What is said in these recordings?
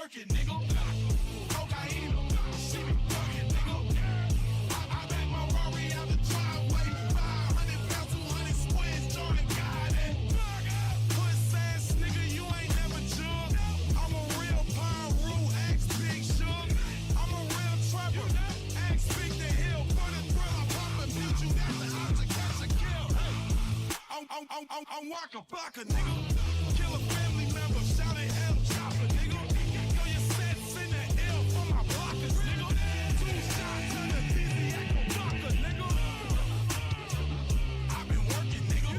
working, nigga. Cocaine, she be working, nigga. I back my Rari out the driveway. 500 pounds, 200 squares, Jordan got it. Puss ass nigga, you ain't never jug. I'm a real Pyro, ex Big Shug. I'm a real trapper, ex Big the Hill. For the thrill, I pop and mute you. That's the object, catch a kill. I'm Waka Flocka, nigga. Kill a family member, shout it El Chopper, nigga. Throw your sets in the L for my blockers, nigga. 2 shots to the thissa, nigga. I've been working, nigga.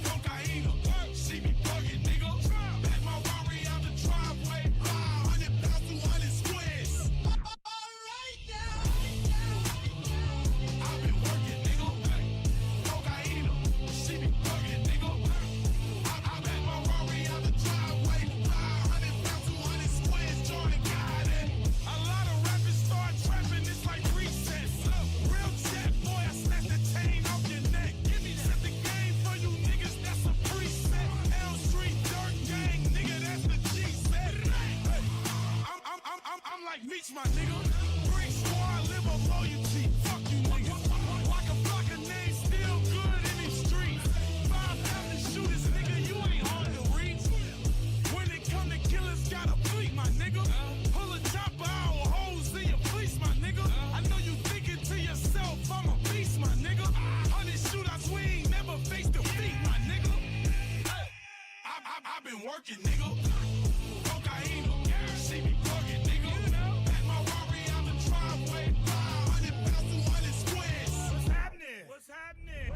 Cocaine, she be bugging, nigga. Back my Rari out the driveway. 500 pounds, 200 squares. Alright now. I've been working, nigga. Cocaine, she be bugging, nigga. I back my Rari out the driveway. 500 pounds, 200 squares, Jordan got it. A lot of rappers start trapping, it's like recess. Real jet, boy, I snatch the chain off your neck. Set the game for you niggas, that's a preset. L Street Dirt Gang, nigga, that's the G set. I'm like Meech, my nigga. Bring squad, live on loyalty. Fuck you, nigga. Like a block of names, still good in these streets. 5,000 shooters, nigga, you ain't hard to reach. When it come to killers, gotta fleet, my nigga. Pull a chopper out, hoes in your fleece, my nigga. I know you thinking to yourself, I'm a beast, my nigga. 100 shootouts, we ain't never faced defeat, my nigga. I've been working, nigga. Cocaine, she be bugging, nigga. Back my Rari out the driveway. 500 pounds, 200 squares. What's happening? What's happening?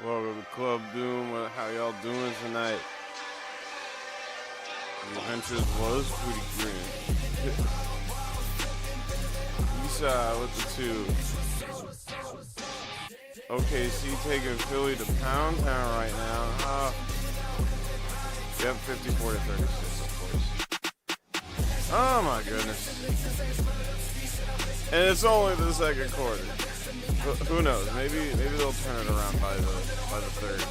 Welcome to Club Doom. How y'all doing tonight? The adventures was pretty grim. Thissa with the 2. OKC taking Philly to Pound Town right now. Yep, 54 to 36, of course. Oh my goodness. And it's only the second quarter. Who knows? Maybe they'll turn it around by the third.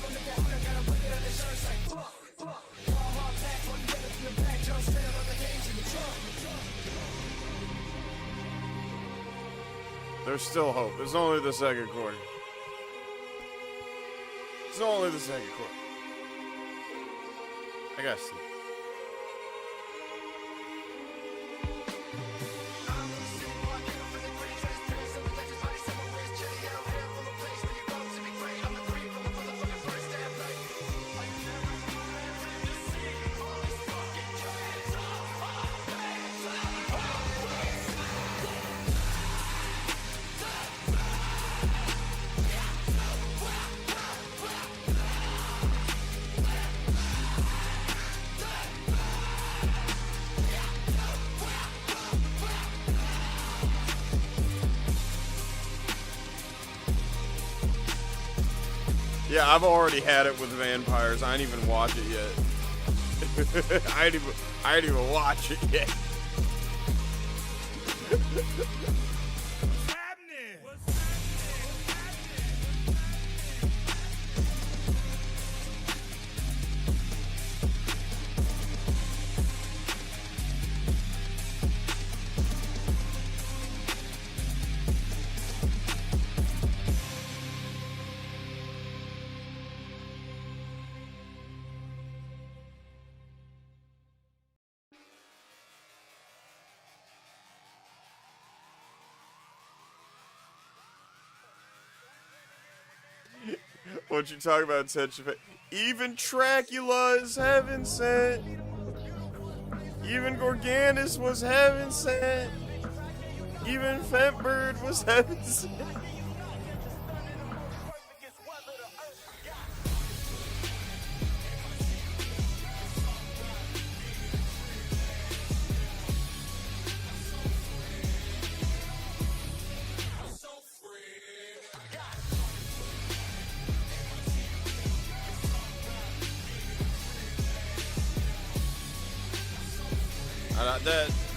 There's still hope. It's only the second quarter. It's only the second quarter. I gotta see. Yeah, I've already had it with vampires. I didn't even watch it yet. I didn't even watch it yet. What you talking about, Tetsufa? Even Dracula is heaven sent. Even Gorganis was heaven sent. Even Fentbird was heaven sent.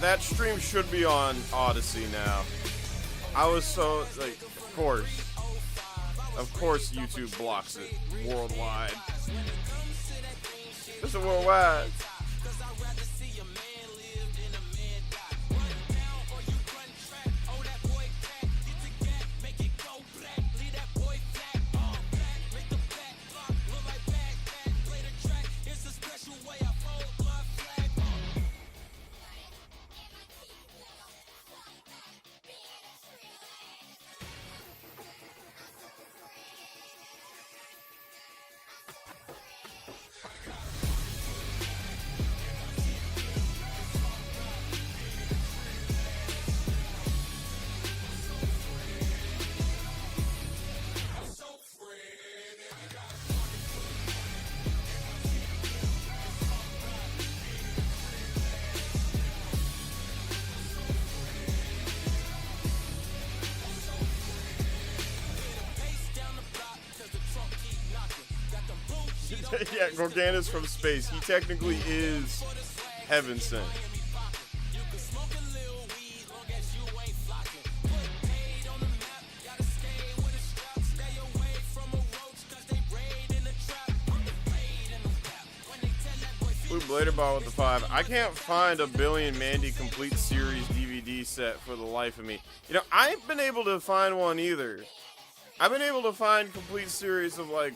that stream should be on Odyssey now. I was so like, of course, YouTube blocks it worldwide. It's a worldwide. Yeah, Gorganus from space. He technically is heaven sent. Blue Blader Ball with the 5. I can't find a Billy and Mandy complete series DVD set for the life of me. You know, I ain't been able to find one either. I've been able to find complete series of like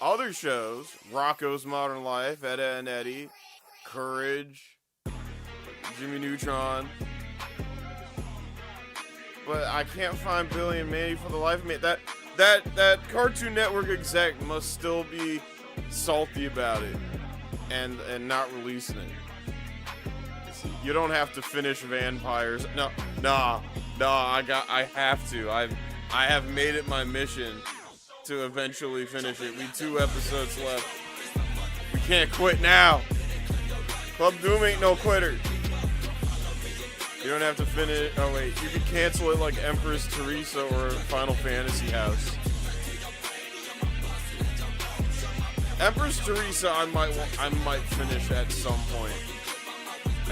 other shows, Rocco's Modern Life, Edda and Eddie, Courage, Jimmy Neutron. But I can't find Billy and Mandy for the life of me. That Cartoon Network exec must still be salty about it and not releasing it. You don't have to finish Vampires. Nah, I have to. I have made it my mission to eventually finish it. We 2 episodes left. We can't quit now. Club Doom ain't no quitter. You don't have to finish. Oh wait, you can cancel it like Empress Teresa or Final Fantasy House. Empress Teresa, I might finish at some point.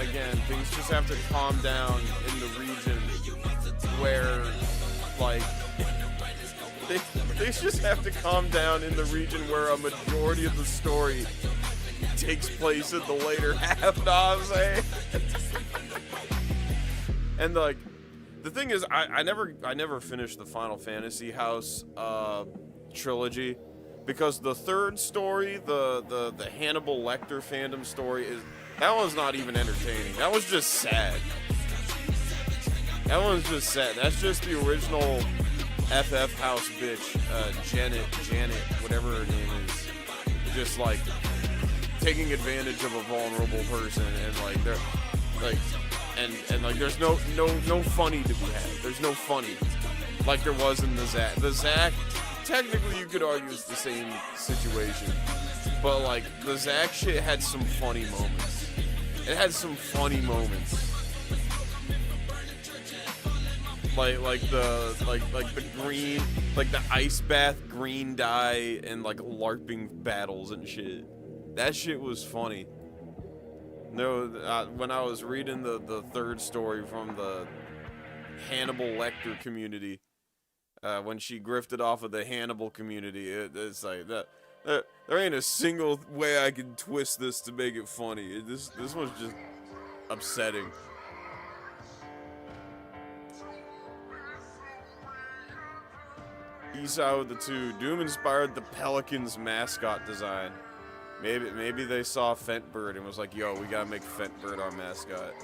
Again, things just have to calm down in the region where, like, they just have to calm down in the region where a majority of the story takes place in the later half, know what I'm saying? And like, the thing is, I never finished the Final Fantasy House trilogy because the third story, the Hannibal Lecter fandom story, that one's not even entertaining. That was just sad. That one's just sad. That's just the original FF House bitch, Janet, whatever her name is, just like taking advantage of a vulnerable person, and like they're like, and like there's no funny to be had. There's no funny like there was in the Zack. The Zack, technically you could argue it's the same situation, but like the Zack shit had some funny moments. It had some funny moments. Like the green, like the ice bath green dye and like LARPing battles and shit. That shit was funny. No, when I was reading the third story from the Hannibal Lecter community, when she grifted off of the Hannibal community, it's like that. There ain't a single way I can twist this to make it funny. This was just upsetting. Esau with the 2. Doom inspired the Pelicans mascot design. Maybe they saw Fentbird and was like, yo, we gotta make Fentbird our mascot.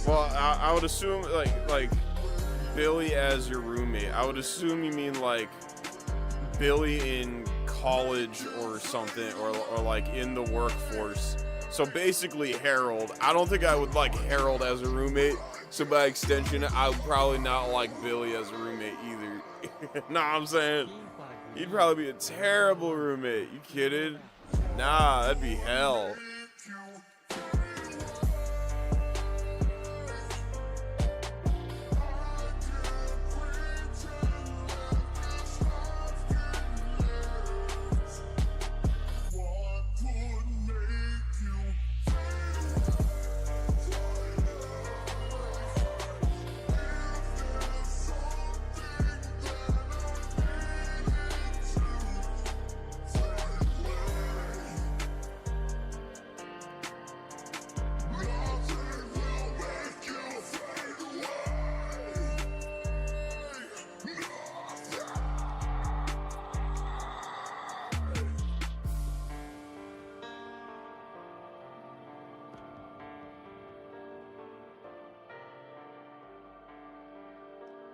Well, I would assume like Billy as your roommate. I would assume you mean like Billy in college or something, or like in the workforce. So basically Harold. I don't think I would like Harold as a roommate. So by extension, I would probably not like Billy as a roommate either. Know what I'm saying? He'd probably be a terrible roommate. You kidding? Nah, that'd be hell.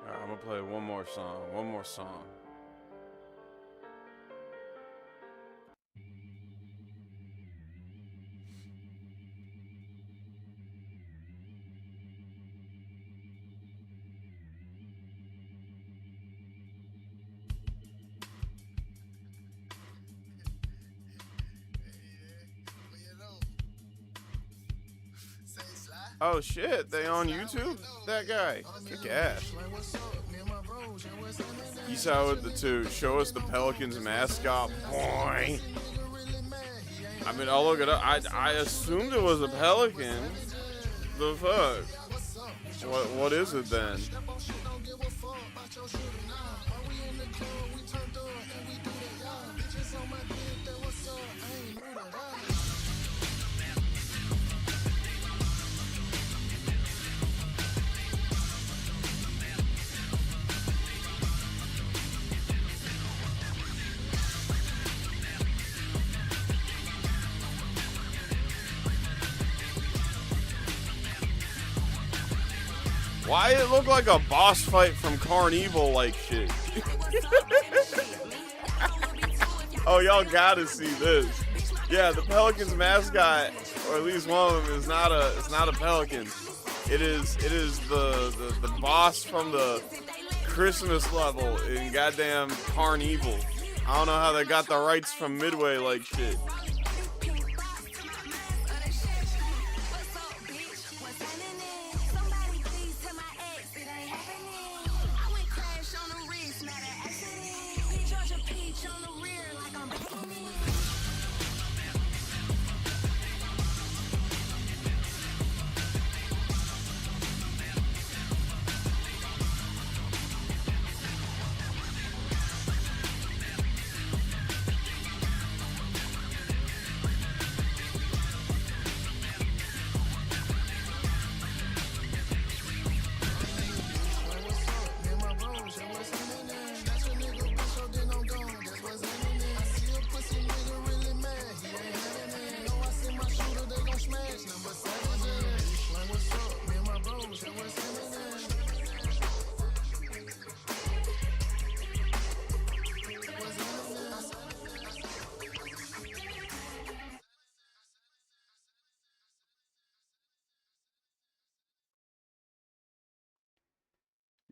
Alright, I'm gonna play one more song. Oh shit, they on YouTube? That guy. Kick ass. He's out with the two. Show us the Pelicans mascot. Boy. I mean, I'll look it up. I assumed it was a pelican. The fuck? What is it then? Why it look like a boss fight from Carnival like shit? Oh, y'all gotta see this. Yeah, the Pelicans mascot, or at least one of them, is not a pelican. It is the boss from the Christmas level in goddamn Carnival. I don't know how they got the rights from Midway like shit.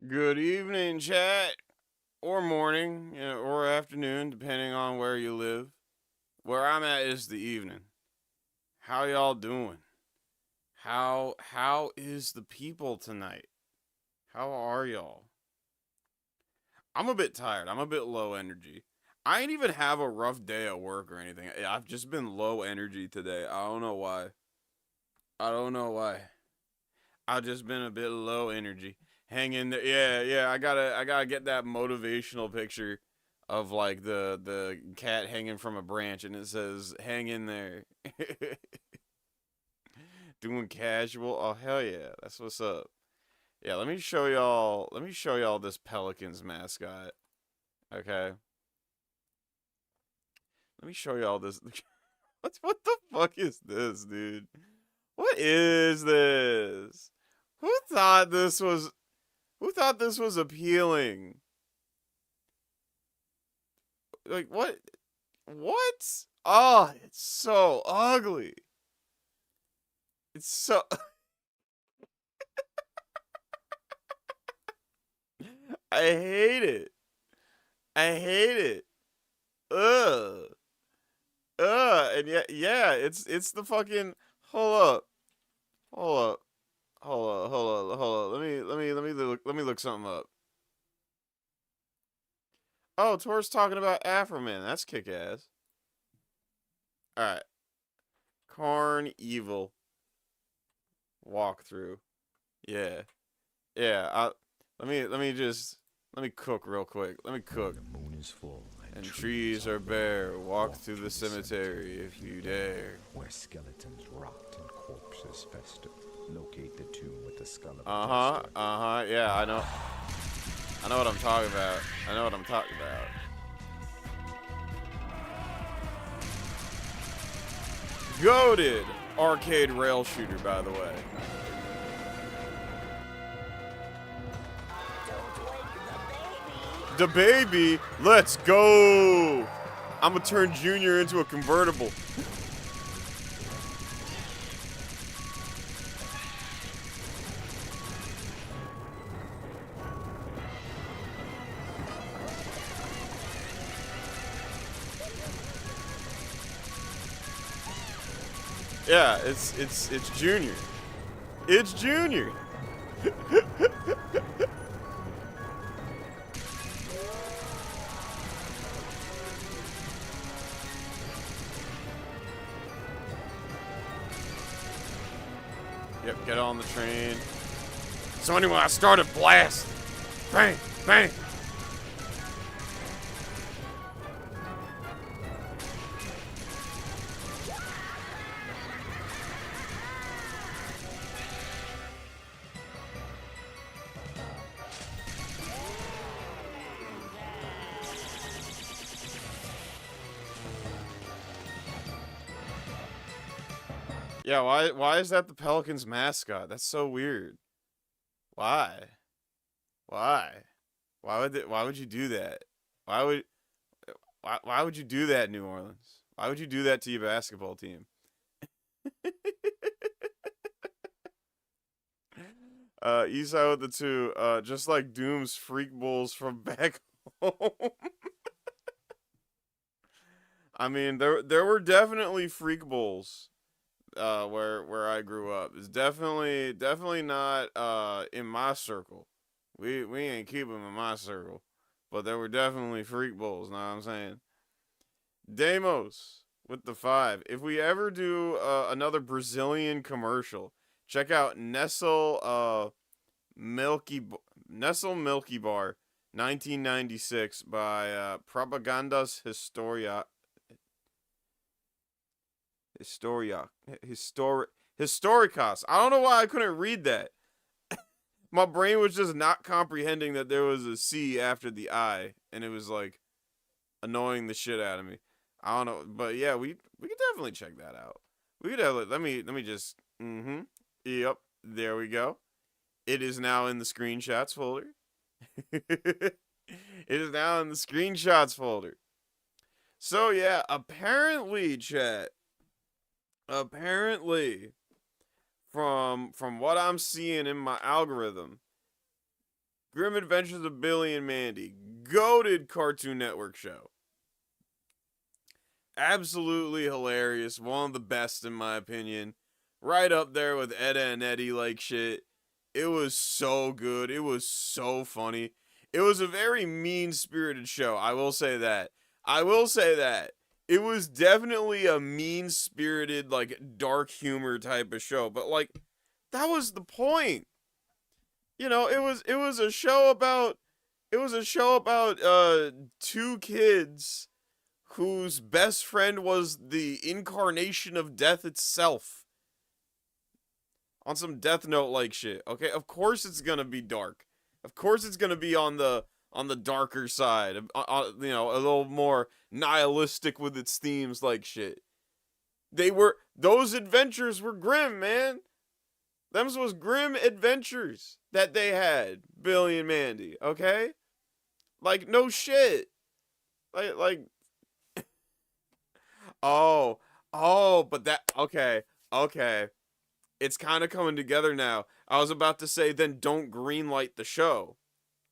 Good evening, chat, or morning, or afternoon, depending on where you live. Where I'm at is the evening. How y'all doing? How is the people tonight? How are y'all? I'm a bit tired. I'm a bit low energy. I ain't even have a rough day at work or anything. I've just been low energy today. I don't know why. I've just been a bit low energy. Hang in there. Yeah. I gotta get that motivational picture of like the cat hanging from a branch, and it says "Hang in there." Doing casual. Oh hell yeah, that's what's up. Yeah, let me show y'all this Pelicans mascot. Okay. Let me show y'all this. What the fuck is this, dude? What is this? Who thought this was? Who thought this was appealing? Like, what? What? Oh, it's so ugly. It's so... I hate it. I hate it. Ugh. And yeah, it's the fucking... Hold up. Hold up. Hold up. Let me look something up. Oh, Tor's talking about Afro Man. That's kick-ass. Alright. Carn Evil. Walkthrough. Yeah. Yeah, let me cook real quick. Let me cook. The moon is full And trees are bare. Walk through the cemetery if you dare. where skeletons rot and corpses fester. Locate the tomb with the skull of a jester. Yeah, I know what I'm talking about. I know what I'm talking about. Goated arcade rail shooter, by the way. The baby, let's go. I'm gonna turn Junior into a convertible. Yeah, it's Junior. It's Junior. Yep, get on the train. So anyway, I started blast. Bang, bang. Yeah, why is that the Pelicans mascot? That's so weird. Why? Why would you do that? Why would you do that, New Orleans? Why would you do that to your basketball team? Eastside with the 2, just like Doom's freak bulls from back home. I mean, there were definitely freak bulls where I grew up. It's definitely not in my circle. We ain't keep them in my circle, but there were definitely freak bulls. Know what I'm saying? Demos with the 5. If we ever do another Brazilian commercial, check out Nestle Milky Bar, 1996 by Propagandas Historicos. I don't know why I couldn't read that. My brain was just not comprehending that there was a C after the I, and it was like annoying the shit out of me. I don't know, but yeah, we could definitely check that out. We could definitely, let me just yep, there we go. It is now in the screenshots folder. It is now in the screenshots folder. So yeah, apparently, chat. Apparently, from what I'm seeing in my algorithm, Grim Adventures of Billy and Mandy, goated Cartoon Network show. Absolutely hilarious, one of the best in my opinion. Right up there with Edda and Eddie like shit. It was so good. It was so funny. It was a very mean-spirited show. I will say that. It was definitely a mean-spirited, like, dark humor type of show. But, like, that was the point. You know, it was a show about... two kids whose best friend was the incarnation of death itself. On some Death Note-like shit, okay? Of course it's gonna be dark. Of course it's gonna be on the darker side. You know, a little more nihilistic with its themes like shit. Those adventures were grim, man. Them's was grim adventures that they had, Billy and Mandy, okay? Like, no shit. Like, oh, but okay. It's kind of coming together now. I was about to say, then don't greenlight the show,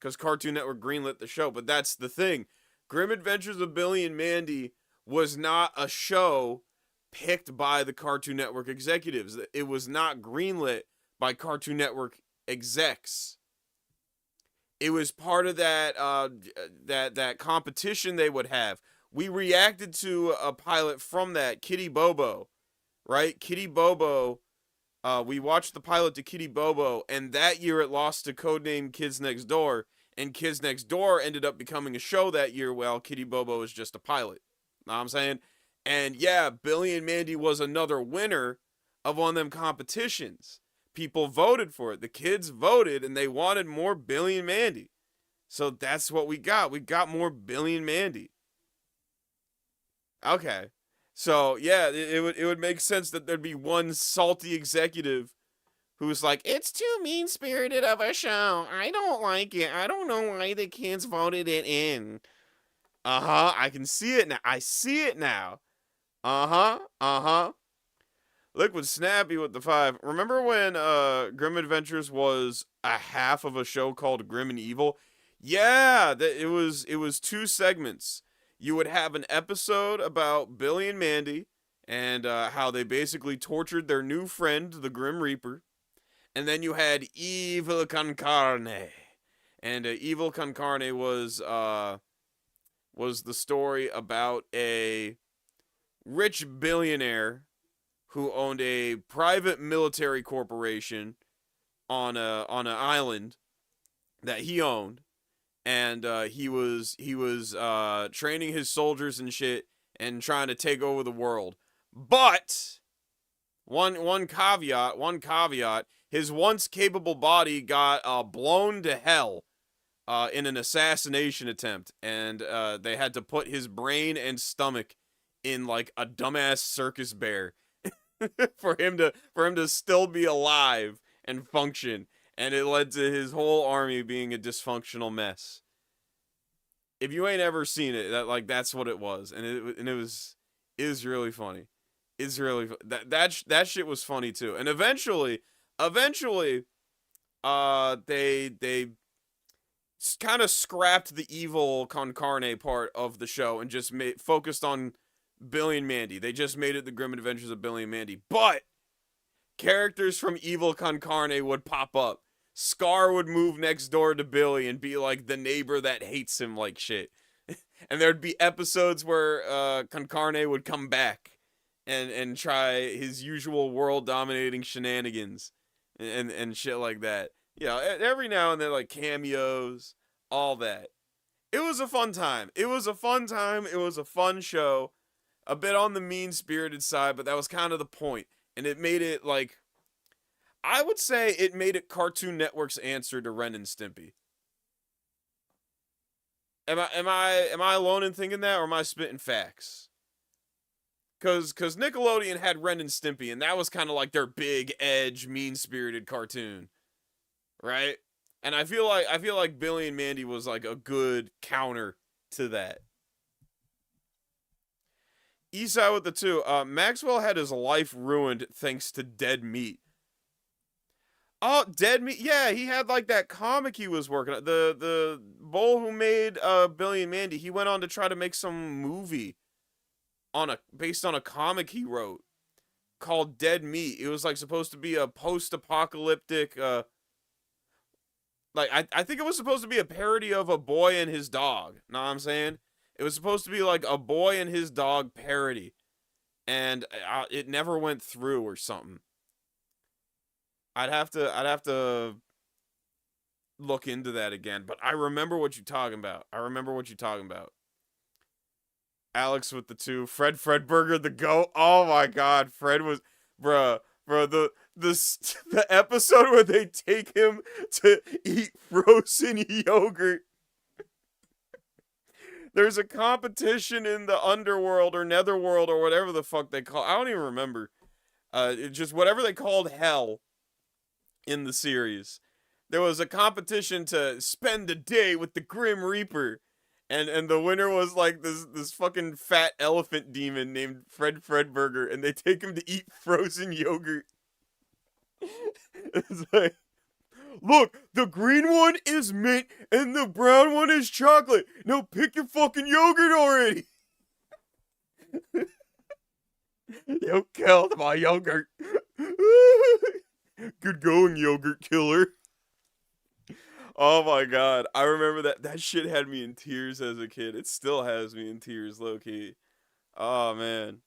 because Cartoon Network greenlit the show, but that's the thing. Grim Adventures of Billy and Mandy was not a show picked by the Cartoon Network executives. It was not greenlit by Cartoon Network execs. It was part of that competition they would have. We reacted to a pilot from that, Kitty Bobo, right? Kitty Bobo. We watched the pilot to Kitty Bobo, and that year it lost to Codename Kids Next Door, and Kids Next Door ended up becoming a show that year, while Kitty Bobo was just a pilot. Know what I'm saying? And yeah, Billy and Mandy was another winner of one of them competitions. People voted for it. The kids voted, and they wanted more Billy and Mandy. So that's what we got. We got more Billy and Mandy. Okay. So yeah, it would make sense that there'd be one salty executive who's like, it's too mean-spirited of a show. I don't like it. I don't know why the kids voted it in. I can see it now. I see it now. Liquid Snappy with the 5. Remember when Grim Adventures was a half of a show called Grim and Evil? Yeah, it was 2 segments. You would have an episode about Billy and Mandy and how they basically tortured their new friend, the Grim Reaper. And then you had Evil Con Carne. And Evil Con Carne was the story about a rich billionaire who owned a private military corporation on an island that he owned. And he was training his soldiers and shit and trying to take over the world. But one caveat, his once capable body got blown to hell in an assassination attempt, and they had to put his brain and stomach in like a dumbass circus bear for him to still be alive and function. And it led to his whole army being a dysfunctional mess. If you ain't ever seen it, that's what it was, and it was really funny. It's really that shit was funny too. And eventually, they kind of scrapped the evil con carne part of the show and just focused on Billy and Mandy. They just made it the Grim Adventures of Billy and Mandy, but characters from Evil Con Carne would pop up. Scar would move next door to Billy and be like the neighbor that hates him like shit. And there'd be episodes where Con Carne would come back and try his usual world-dominating shenanigans and shit like that. Yeah, every now and then, like, cameos, all that. It was a fun time. It was a fun show. A bit on the mean-spirited side, but that was kind of the point. And it made it, like, I would say it made it Cartoon Network's answer to Ren and Stimpy. Am I alone in thinking that, or am I spitting facts? Cause Nickelodeon had Ren and Stimpy, and that was kind of like their big edge, mean-spirited cartoon, right? And I feel like Billy and Mandy was like a good counter to that. Eastside with the 2. Maxwell had his life ruined thanks to Dead Meat. Oh, Dead Meat. Yeah, he had like that comic he was working on. The bull who made Billy and Mandy, he went on to try to make some movie based on a comic he wrote called Dead Meat. It was like supposed to be a post-apocalyptic I think it was supposed to be a parody of A Boy and His Dog. Know what I'm saying? It was supposed to be like a boy and his dog parody, and it never went through or something. I'd have to look into that again, but I remember what you're talking about. Alex with the 2. Fred Fredburger the goat. Oh my god, Fred was bruh, the episode where they take him to eat frozen yogurt. There's a competition in the underworld or netherworld or whatever the fuck they call. I don't even remember. Just whatever they called hell. in the series. There was a competition to spend a day with the Grim Reaper. And the winner was like this fucking fat elephant demon named Fred Fredburger, and they take him to eat frozen yogurt. It's like, look, the green one is mint and the brown one is chocolate. Now pick your fucking yogurt already. You killed my yogurt. Good going, yogurt killer. Oh my god, I remember that shit had me in tears as a kid. It still has me in tears, low-key. Oh man.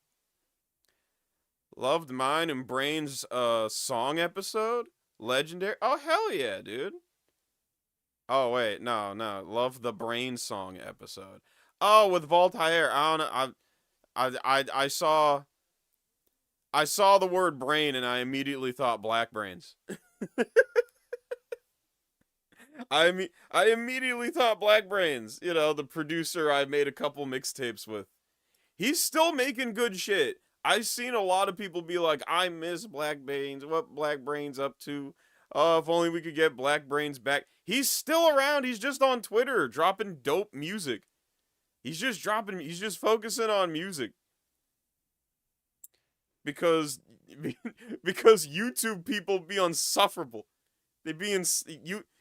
Loved Mine and Brain's song episode? Legendary? Oh hell yeah, dude. Oh wait, no. Love the Brain song episode. Oh, with Voltaire. I don't know. I saw the word brain and I immediately thought Black Brains. I immediately thought Black Brains, you know, the producer I made a couple mixtapes with. He's still making good shit. I've seen a lot of people be like, I miss Black Brains, what Black Brains up to? Oh, if only we could get Black Brains back. He's still around, he's just on Twitter, dropping dope music. He's just focusing on music. Because YouTube people be insufferable. They be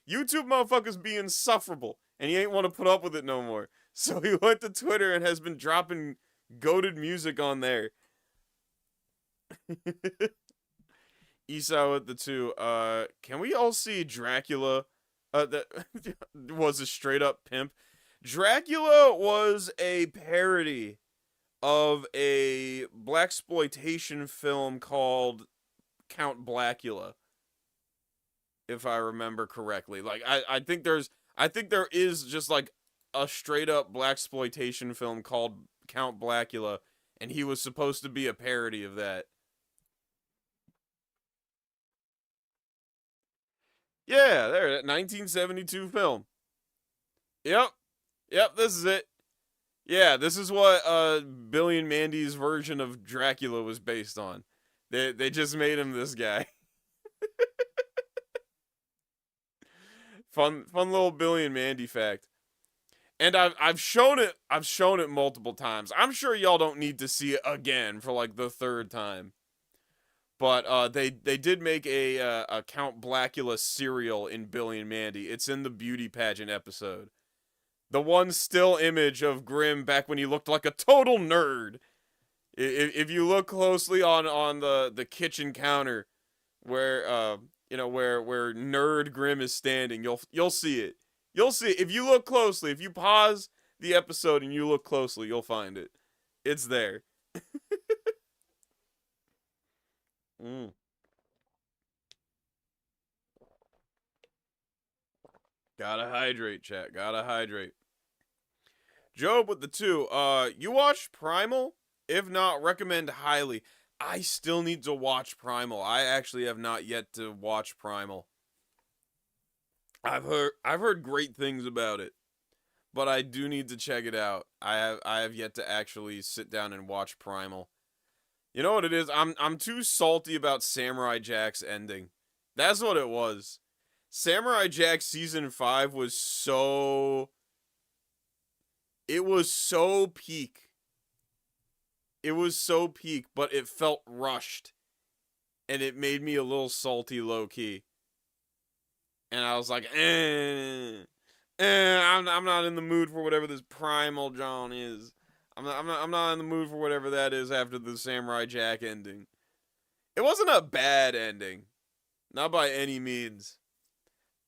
YouTube motherfuckers be insufferable, and he ain't want to put up with it no more. So he went to Twitter and has been dropping goated music on there. Esau with the 2. Can we all see Dracula? That was a straight up pimp. Dracula was a parody of a blaxploitation film called Count Blackula, if I remember correctly. Like I think there is just like a straight up blaxploitation film called Count Blackula, and he was supposed to be a parody of that. Yeah, there, that 1972 film. Yep, this is it. Yeah, this is what Billy and Mandy's version of Dracula was based on. They just made him this guy. Fun little Billy and Mandy fact. And I've shown it multiple times. I'm sure y'all don't need to see it again for like the 3rd time. But they did make a Count Blackula cereal in Billy and Mandy. It's in the beauty pageant episode. The one still image of Grimm back when he looked like a total nerd. If you look closely on the kitchen counter, where where Nerd Grimm is standing, you'll see it. You'll see it. If you look closely, if you pause the episode and you look closely, you'll find it. It's there. Gotta hydrate, chat. Gotta hydrate. Job with the 2. You watched Primal? If not, recommend highly. I still need to watch Primal. I actually have not yet to watch Primal. I've heard great things about it, but I do need to check it out. I have yet to actually sit down and watch Primal. You know what it is? I'm too salty about Samurai Jack's ending. That's what it was. Samurai Jack season 5 was so... It was so peak. It was so peak, but it felt rushed. And it made me a little salty low-key. And I was like, I'm not in the mood for whatever this Primal John is. I'm not in the mood for whatever that is after the Samurai Jack ending. It wasn't a bad ending. Not by any means.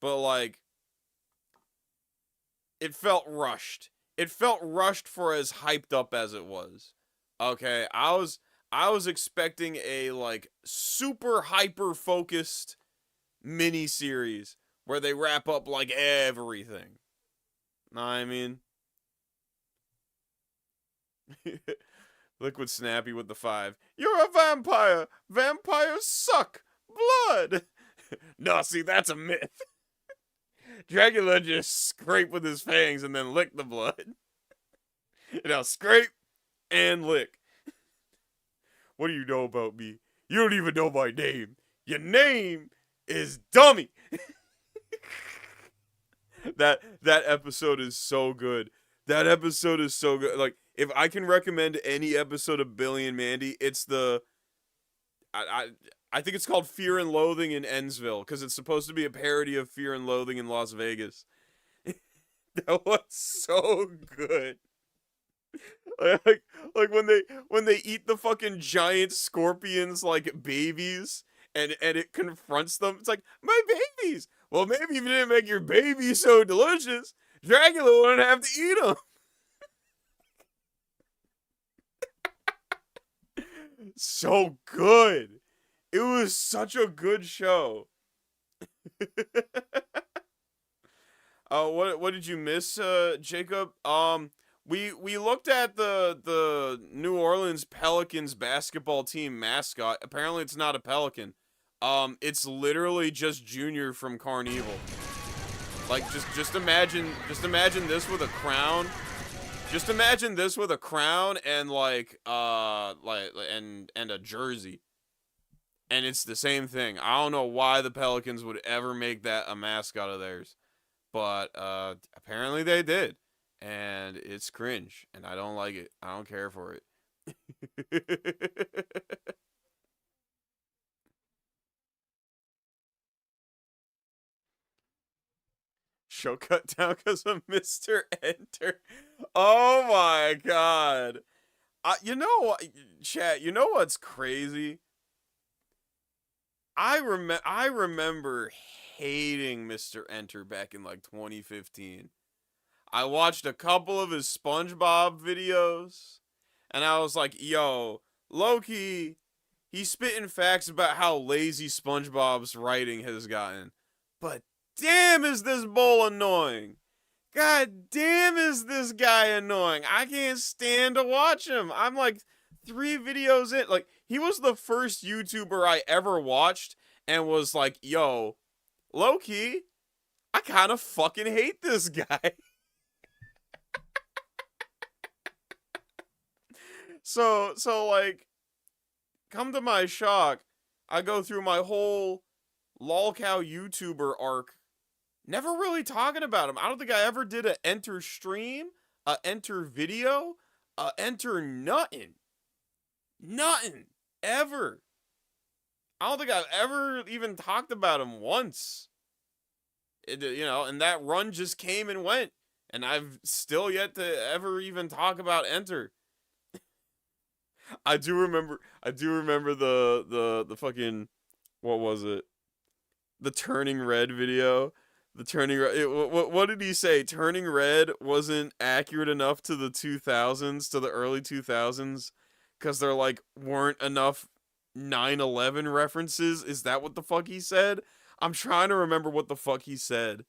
But, like, it felt rushed. It felt rushed for as hyped up as it was. Okay, I was expecting a, like, super hyper-focused mini-series where they wrap up, like, everything. Know what I mean? Liquid Snappy with the 5. You're a vampire! Vampires suck! Blood! No, see, that's a myth. Dracula just scrape with his fangs and then lick the blood. You know, scrape and lick. What do you know about me? You don't even know my name. Your name is dummy. That episode is so good. That episode is so good. Like, if I can recommend any episode of Billy and Mandy, it's the I think it's called Fear and Loathing in Ennsville, because it's supposed to be a parody of Fear and Loathing in Las Vegas. That was so good. Like when they eat the fucking giant scorpions like babies, and it confronts them. It's like, my babies. Well, maybe if you didn't make your baby so delicious, Dracula wouldn't have to eat them. So good. It was such a good show. What did you miss, Jacob? We looked at the New Orleans Pelicans basketball team mascot. Apparently, it's not a pelican. It's literally just Junior from Carnival. Like, just imagine this with a crown. Just imagine this with a crown and and a jersey. And it's the same thing. I don't know why the Pelicans would ever make that a mascot of theirs. But apparently they did. And it's cringe. And I don't like it. I don't care for it. Show cut down because of Mr. Enter. Oh my god. You know what, chat, you know what's crazy? I remember hating Mr. Enter back in like 2015. I watched a couple of his SpongeBob videos, and I was like, yo, low-key, he's spitting facts about how lazy SpongeBob's writing has gotten. But damn, is this bull annoying. God damn, is this guy annoying. I can't stand to watch him. I'm like 3 videos in. Like, he was the first YouTuber I ever watched and was like, yo, low-key, I kind of fucking hate this guy. So like, come to my shock, I go through my whole lolcow YouTuber arc never really talking about him. I don't think I ever did a Enter stream, a Enter video, a Enter nothing. Nothing. Ever. I don't think I've ever even talked about him once. And that run just came and went. And I've still yet to ever even talk about Enter. I do remember the fucking, what was it? The Turning Red video. The Turning Red, what did he say? Turning Red wasn't accurate enough to the 2000s, to the early 2000s, because there, like, weren't enough 9/11 references? Is that what the fuck he said? I'm trying to remember what the fuck he said.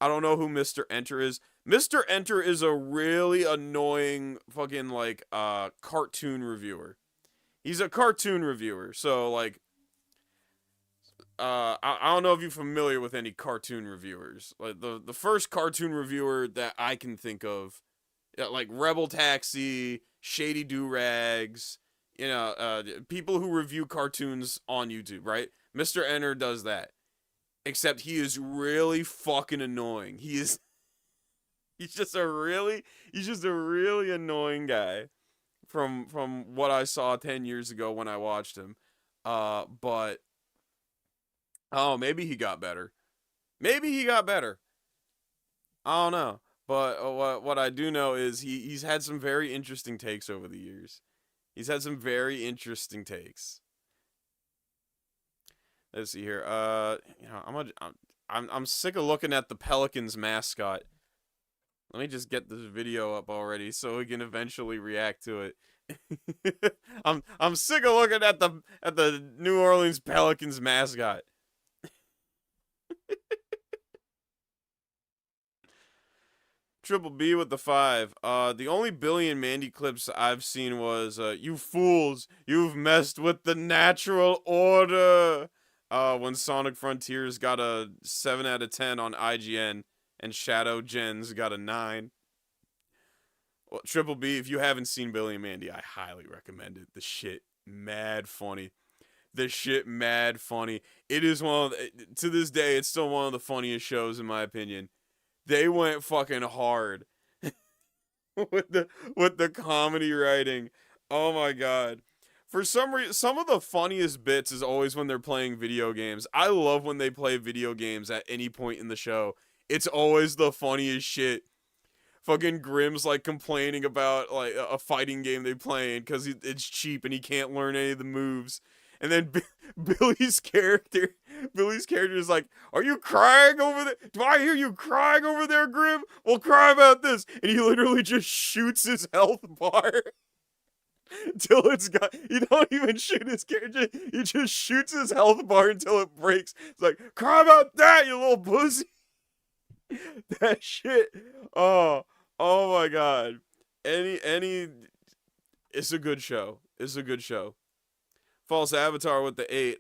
I don't know who Mr. Enter is. Mr. Enter is a really annoying fucking, like, cartoon reviewer. He's a cartoon reviewer, so, like, I don't know if you're familiar with any cartoon reviewers. Like, the first cartoon reviewer that I can think of, like Rebel Taxi, Shady Do-Rags, people who review cartoons on YouTube, right? Mr. Enter does that. Except he is really fucking annoying. He's just a really annoying guy from what I saw 10 years ago when I watched him. But oh, maybe he got better. Maybe he got better. I don't know. But what I do know is he's had some very interesting takes over the years. He's had some very interesting takes. Let's see here. I'm sick of looking at the Pelicans mascot. Let me just get this video up already so we can eventually react to it. I'm sick of looking at the New Orleans Pelicans mascot. Triple B with the 5. The only Billy and Mandy clips I've seen was, you fools, you've messed with the natural order. When Sonic Frontiers got a 7 out of 10 on IGN, and Shadow Gens got a 9. Well, Triple B, if you haven't seen Billy and Mandy, I highly recommend it. The shit, mad funny. the shit mad funny. It is to this day, it's still one of the funniest shows in my opinion. They went fucking hard with the comedy writing. Oh my god. For some reason, some of the funniest bits is always when they're playing video games. I love when they play video games at any point in the show. It's always the funniest shit. Fucking Grimm's like complaining about like a fighting game they playing because it's cheap and he can't learn any of the moves. And then Billy's character is like, "Are you crying over there? Do I hear you crying over there, Grimm? Well, cry about this." And he literally just shoots his health bar till it's got. He don't even shoot his character. He just shoots his health bar until it breaks. It's like, "Cry about that, you little pussy." That shit. Oh my god. It's a good show. It's a good show. False Avatar with the 8.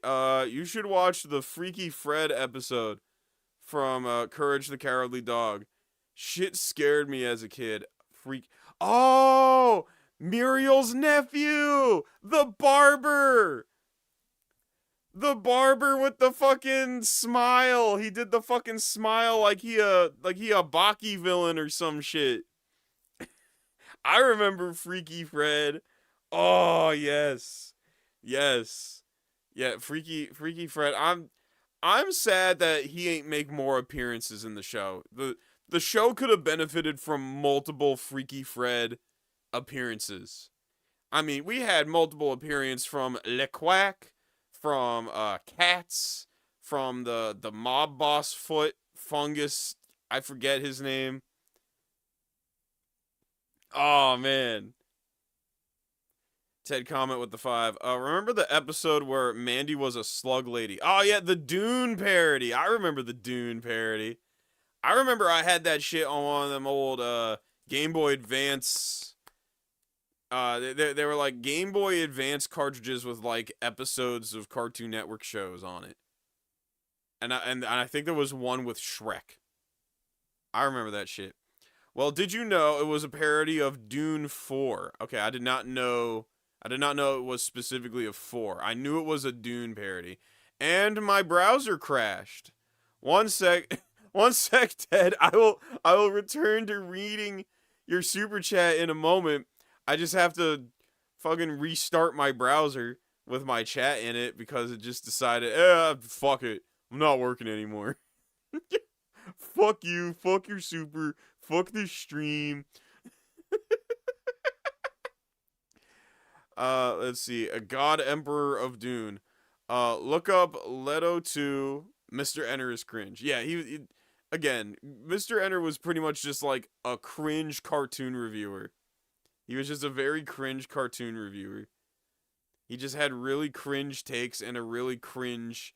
You should watch the Freaky Fred episode from Courage the Cowardly Dog. Shit scared me as a kid. Oh, Muriel's nephew, the barber. The barber with the fucking smile. He did the fucking smile like he a Baki villain or some shit. I remember Freaky Fred. Oh yes. Yes. Yeah, Freaky Fred. I'm sad that he ain't make more appearances in the show. The show could have benefited from multiple Freaky Fred appearances. I mean, we had multiple appearances from Le Quack, from Cats, from the mob boss foot fungus. I forget his name. Oh man. Ted comment with the 5. Remember the episode where Mandy was a slug lady? Oh yeah, the Dune parody. I remember the Dune parody. I remember I had that shit on one of them old Game Boy Advance. They were like Game Boy Advance cartridges with like episodes of Cartoon Network shows on it. And I think there was one with Shrek. I remember that shit. Well, did you know it was a parody of Dune 4? Okay, I did not know it was specifically of 4. I knew it was a Dune parody. And my browser crashed. One sec, Ted. I will return to reading your super chat in a moment. I just have to fucking restart my browser with my chat in it because it just decided, fuck it. I'm not working anymore. Fuck you. Fuck your super. Fuck this stream. Let's see. A God Emperor of Dune. Look up Leto 2. Mr. Enter is cringe. Yeah, he again, Mr. Enter was pretty much just like a cringe cartoon reviewer. He was just a very cringe cartoon reviewer. He just had really cringe takes and a really cringe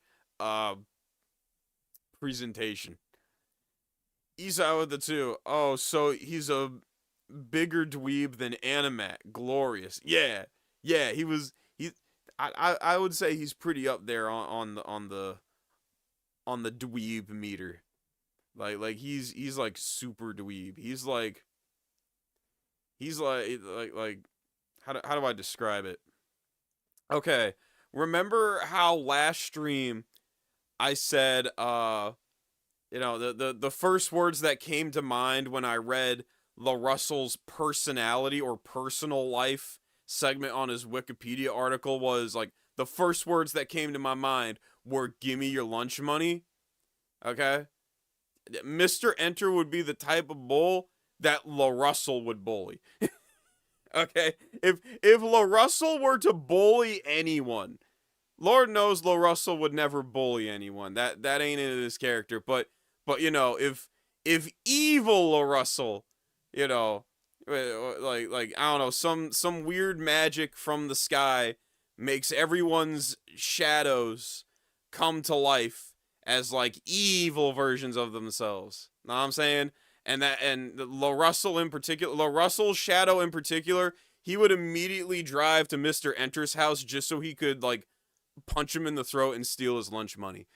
presentation. Esau with the 2. Oh, so he's a bigger dweeb than Animat. Glorious. Yeah, I would say he's pretty up there on the dweeb meter. Like he's like super dweeb. He's like how do I describe it? Okay, remember how last stream I said the first words that came to mind when I read La Russell's personality or personal life segment on his Wikipedia article was like the first words that came to my mind were "gimme your lunch money." Okay, Mr. Enter would be the type of bull that La Russell would bully. Okay, if La Russell were to bully anyone, Lord knows La Russell would never bully anyone. That ain't in his character. But you know, if evil La Russell, you know, like I don't know, some weird magic from the sky makes everyone's shadows come to life as like evil versions of themselves. Know what I'm saying? And La Russell in particular, La Russell's shadow in particular, he would immediately drive to Mr. Enter's house just so he could like punch him in the throat and steal his lunch money.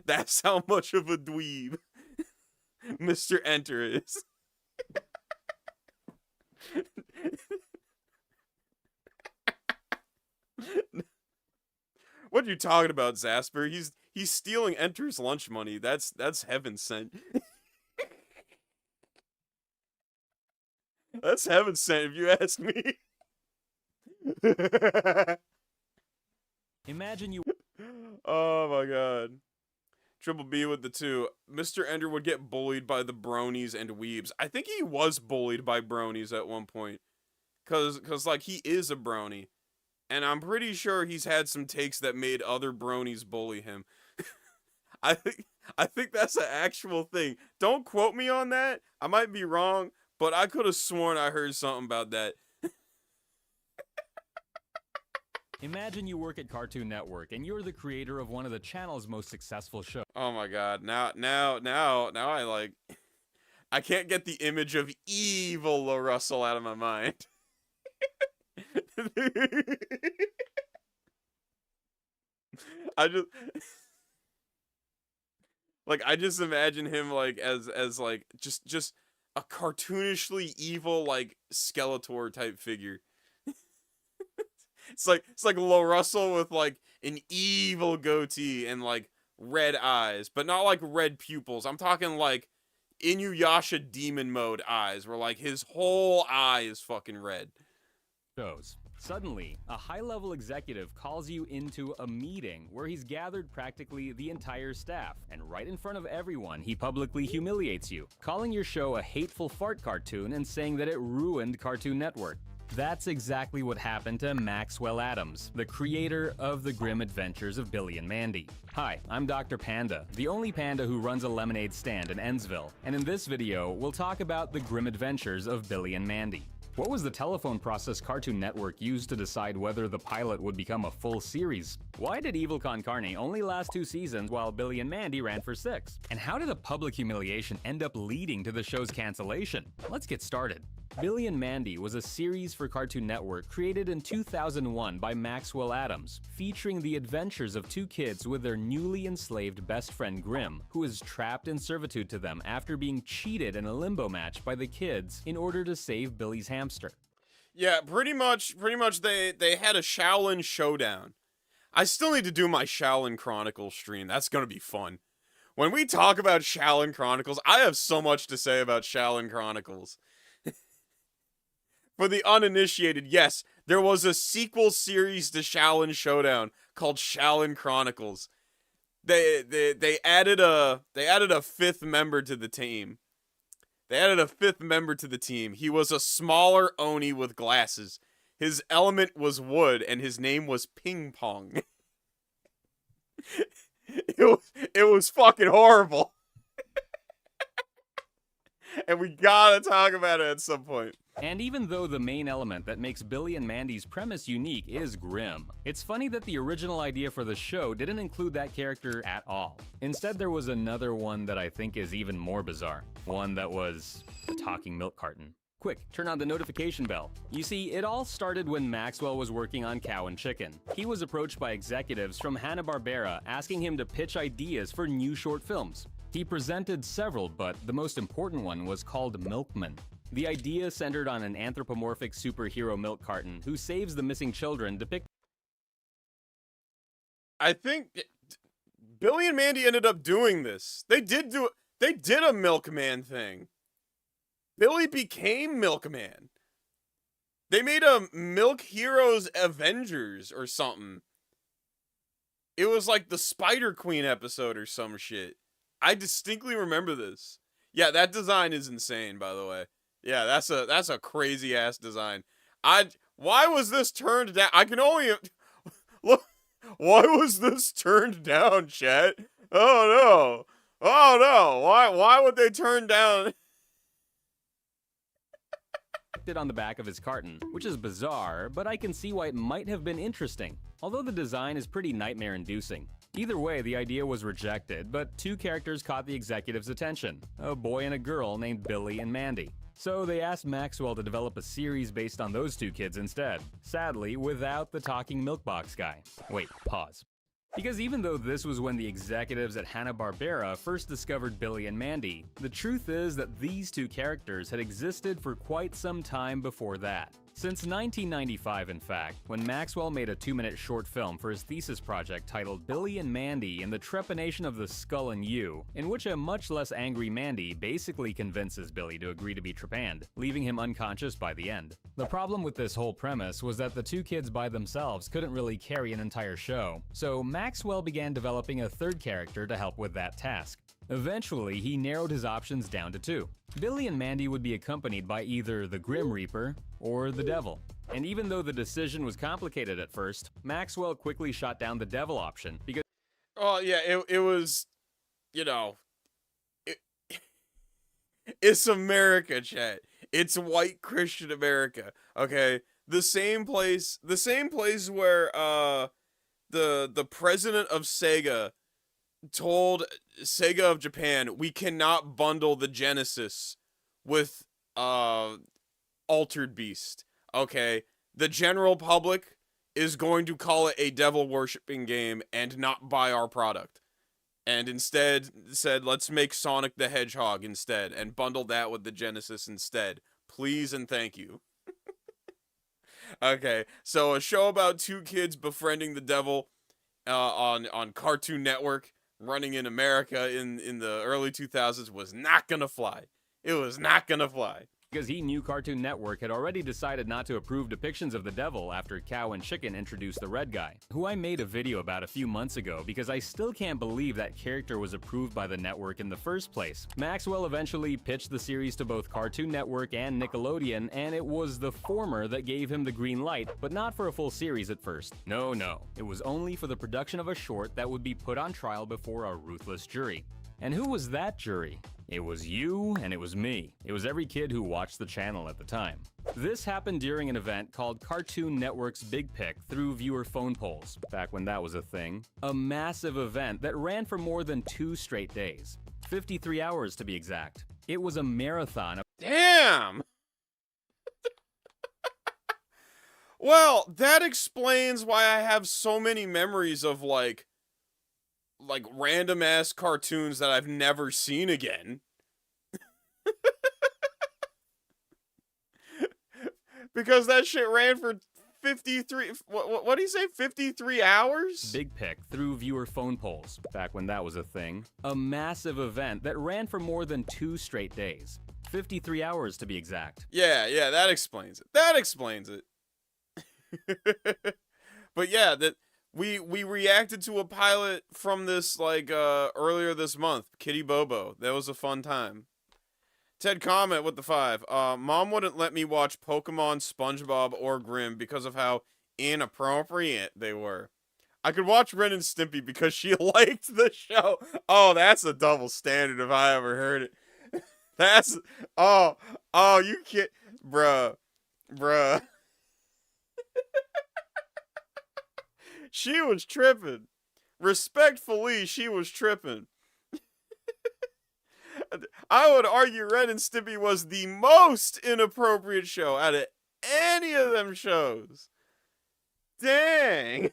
That's how much of a dweeb Mr. Enter is. What are you talking about, Zasper? He's stealing Enter's lunch money. That's heaven sent. That's heaven sent, if you ask me. Imagine you Oh my god. Triple B with the 2. Mr. Ender would get bullied by the bronies and weebs. I think he was bullied by bronies at one point. Cause like he is a brony. And I'm pretty sure he's had some takes that made other bronies bully him. I think that's an actual thing. Don't quote me on that. I might be wrong, but I could have sworn I heard something about that. Imagine you work at Cartoon Network and you're the creator of one of the channel's most successful shows. Oh my god. Now I can't get the image of evil LaRussell out of my mind. I just imagine him like as like just a cartoonishly evil like Skeletor type figure. It's like LaRussell with like an evil goatee and like red eyes, but not like red pupils. I'm talking like Inuyasha demon mode eyes, where like his whole eye is fucking red. Suddenly, a high-level executive calls you into a meeting where he's gathered practically the entire staff, and right in front of everyone, he publicly humiliates you, calling your show a hateful fart cartoon and saying that it ruined Cartoon Network. That's exactly what happened to Maxwell Adams, the creator of The Grim Adventures of Billy and Mandy. Hi, I'm Dr. Panda, the only panda who runs a lemonade stand in Ennsville, and in this video, we'll talk about The Grim Adventures of Billy and Mandy. What was the telephone process Cartoon Network used to decide whether the pilot would become a full series? Why did Evil Con Carne only last 2 seasons while Billy and Mandy ran for 6? And how did a public humiliation end up leading to the show's cancellation? Let's get started. Billy and Mandy was a series for Cartoon Network created in 2001 by Maxwell Adams, featuring the adventures of 2 kids with their newly enslaved best friend Grim, who is trapped in servitude to them after being cheated in a limbo match by the kids in order to save Billy's hamster. Yeah, pretty much they had a Shaolin showdown. I still need to do my Shaolin Chronicles stream. That's gonna be fun. When we talk about Shaolin Chronicles, I have so much to say about Shaolin Chronicles. For the uninitiated, yes, there was a sequel series to Shaolin Showdown called Shaolin Chronicles. They added a 5th member to the team. He was a smaller Oni with glasses. His element was wood, and his name was Ping Pong. It was fucking horrible. And we gotta talk about it at some point. And even though the main element that makes Billy and Mandy's premise unique is Grim, it's funny that the original idea for the show didn't include that character at all. Instead, there was another one that I think is even more bizarre. One that was a talking milk carton. Quick, turn on the notification bell. You see, it all started when Maxwell was working on Cow and Chicken. He was approached by executives from Hanna-Barbera asking him to pitch ideas for new short films. He presented several, but the most important one was called Milkman. The idea centered on an anthropomorphic superhero milk carton who saves the missing children depicted. I think Billy and Mandy ended up doing this. They did a Milkman thing. Billy became Milkman. They made a Milk Heroes Avengers or something. It was like the Spider Queen episode or some shit. I distinctly remember this. Yeah, that design is insane, by the way. Yeah, that's a crazy ass design. Why was this turned down? I can only look. Why was this turned down, chat? Oh no! Why would they turn down? On the back of his carton, which is bizarre, but I can see why it might have been interesting, although the design is pretty nightmare-inducing. Either way, the idea was rejected, but 2 characters caught the executive's attention, a boy and a girl named Billy and Mandy. So they asked Maxwell to develop a series based on those 2 kids instead, sadly without the talking milk box guy. Wait, pause. Because even though this was when the executives at Hanna-Barbera first discovered Billy and Mandy, the truth is that these 2 characters had existed for quite some time before that. Since 1995, in fact, when Maxwell made a 2-minute short film for his thesis project titled Billy and Mandy in the Trepanation of the Skull and You, in which a much less angry Mandy basically convinces Billy to agree to be trepanned, leaving him unconscious by the end. The problem with this whole premise was that the two kids by themselves couldn't really carry an entire show, so Maxwell began developing a third character to help with that task. Eventually, he narrowed his options down to 2. Billy and Mandy would be accompanied by either the Grim Reaper or the Devil. And even though the decision was complicated at first, Maxwell quickly shot down the Devil option because Oh, yeah, it was, you know, it's America, chat. It's white Christian America, okay? The same place where, the president of Sega told Sega of Japan, we cannot bundle the Genesis with, Altered Beast, okay? The general public is going to call it a devil-worshipping game and not buy our product. And instead said, let's make Sonic the Hedgehog instead, and bundle that with the Genesis instead. Please and thank you. Okay, so a show about 2 kids befriending the devil, on Cartoon Network, running in America in the early 2000s was not gonna fly. It was not gonna fly. because he knew Cartoon Network had already decided not to approve depictions of the devil after Cow and Chicken introduced the red guy, who I made a video about a few months ago because I still can't believe that character was approved by the network in the first place. Maxwell eventually pitched the series to both Cartoon Network and Nickelodeon, and it was the former that gave him the green light, but not for a full series at first. No, it was only for the production of a short that would be put on trial before a ruthless jury. And who was that jury? It was you and it was me. It was every kid who watched the channel at the time. This happened during an event called Cartoon Network's Big Pick through viewer phone polls, back when that was a thing. A massive event that ran for more than 2 straight days. 53 hours to be exact. It was a marathon of— Damn! Well, that explains why I have so many memories of, like random-ass cartoons that I've never seen again. Because that shit ran for 53... What do you say? 53 hours? Big Pick through viewer phone polls, back when that was a thing. A massive event that ran for more than 2 straight days. 53 hours to be exact. Yeah, that explains it. That explains it. But yeah, that... We reacted to a pilot from this, earlier this month. Kitty Bobo. That was a fun time. Ted Comment with the 5. Mom wouldn't let me watch Pokemon, SpongeBob, or Grimm because of how inappropriate they were. I could watch Ren and Stimpy because she liked the show. Oh, that's a double standard if I ever heard it. That's... Oh, you can't... Bruh. She was tripping. Respectfully, she was tripping. I would argue Ren and Stimpy was the most inappropriate show out of any of them shows. Dang.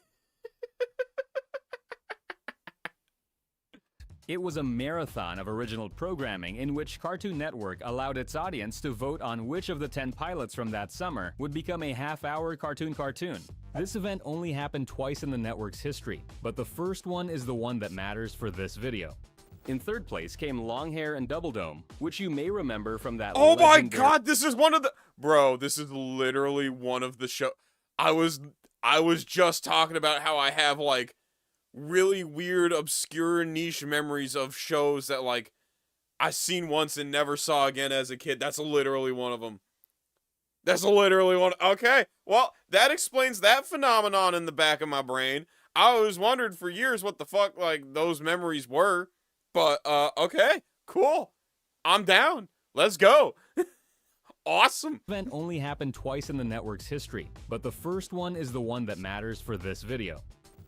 It was a marathon of original programming in which Cartoon Network allowed its audience to vote on which of the 10 pilots from that summer would become a half-hour cartoon. This event only happened twice in the network's history, but the first one is the one that matters for this video. In third place came Longhair and Double Dome, which you may remember from that Oh my god, this is one of the... Bro, this is literally one of the show... I was just talking about how I have, really weird, obscure, niche memories of shows that, I seen once and never saw again as a kid. That's literally one of them. That's literally one. Okay, well, that explains that phenomenon in the back of my brain. I always wondered for years what the fuck, those memories were. But, okay, cool. I'm down. Let's go. Awesome. The event only happened twice in the network's history, but the first one is the one that matters for this video.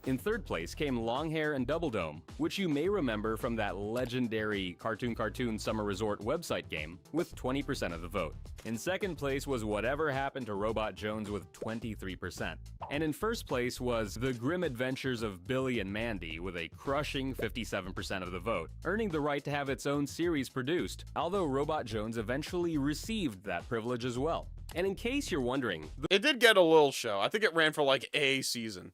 In third place came Longhair and Double Dome, which you may remember from that legendary Cartoon Summer Resort website game, with 20% of the vote. In second place was Whatever Happened to Robot Jones with 23%. And in first place was The Grim Adventures of Billy and Mandy with a crushing 57% of the vote, earning the right to have its own series produced, although Robot Jones eventually received that privilege as well. And in case you're wondering, It did get a little show. I think it ran for like a season.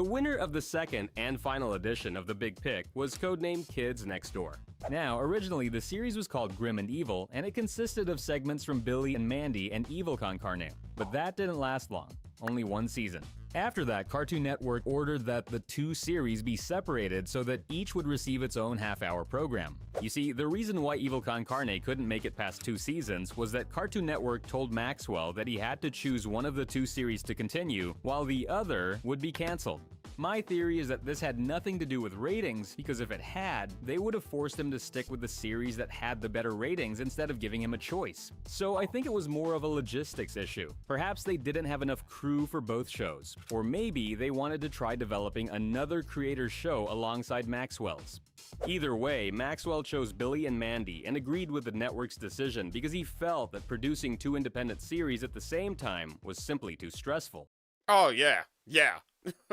the winner of the second and final edition of The Big Pick was codenamed Kids Next Door. Now, originally the series was called Grim and Evil, and it consisted of segments from Billy and Mandy and Evil Con Carne. But that didn't last long, only one season. After that, Cartoon Network ordered that the two series be separated so that each would receive its own half-hour program. You see, the reason why Evil Con Carne couldn't make it past 2 seasons was that Cartoon Network told Maxwell that he had to choose one of the 2 series to continue, while the other would be canceled. My theory is that this had nothing to do with ratings, because if it had, they would have forced him to stick with the series that had the better ratings instead of giving him a choice. So I think it was more of a logistics issue. Perhaps they didn't have enough crew for both shows, or maybe they wanted to try developing another creator's show alongside Maxwell's. Either way, Maxwell chose Billy and Mandy and agreed with the network's decision because he felt that producing 2 independent series at the same time was simply too stressful. Oh, yeah. Yeah.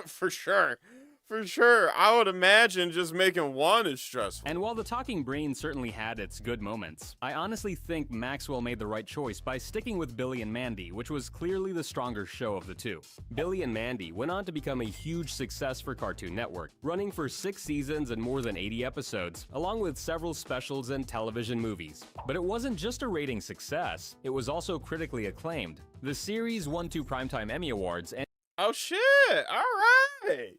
For sure. For sure. I would imagine just making one is stressful. And while the Talking Brain certainly had its good moments, I honestly think Maxwell made the right choice by sticking with Billy and Mandy, which was clearly the stronger show of the 2. Billy and Mandy went on to become a huge success for Cartoon Network, running for 6 seasons and more than 80 episodes, along with several specials and television movies. But it wasn't just a rating success, it was also critically acclaimed. The series won 2 Primetime Emmy Awards and Oh, shit. All right.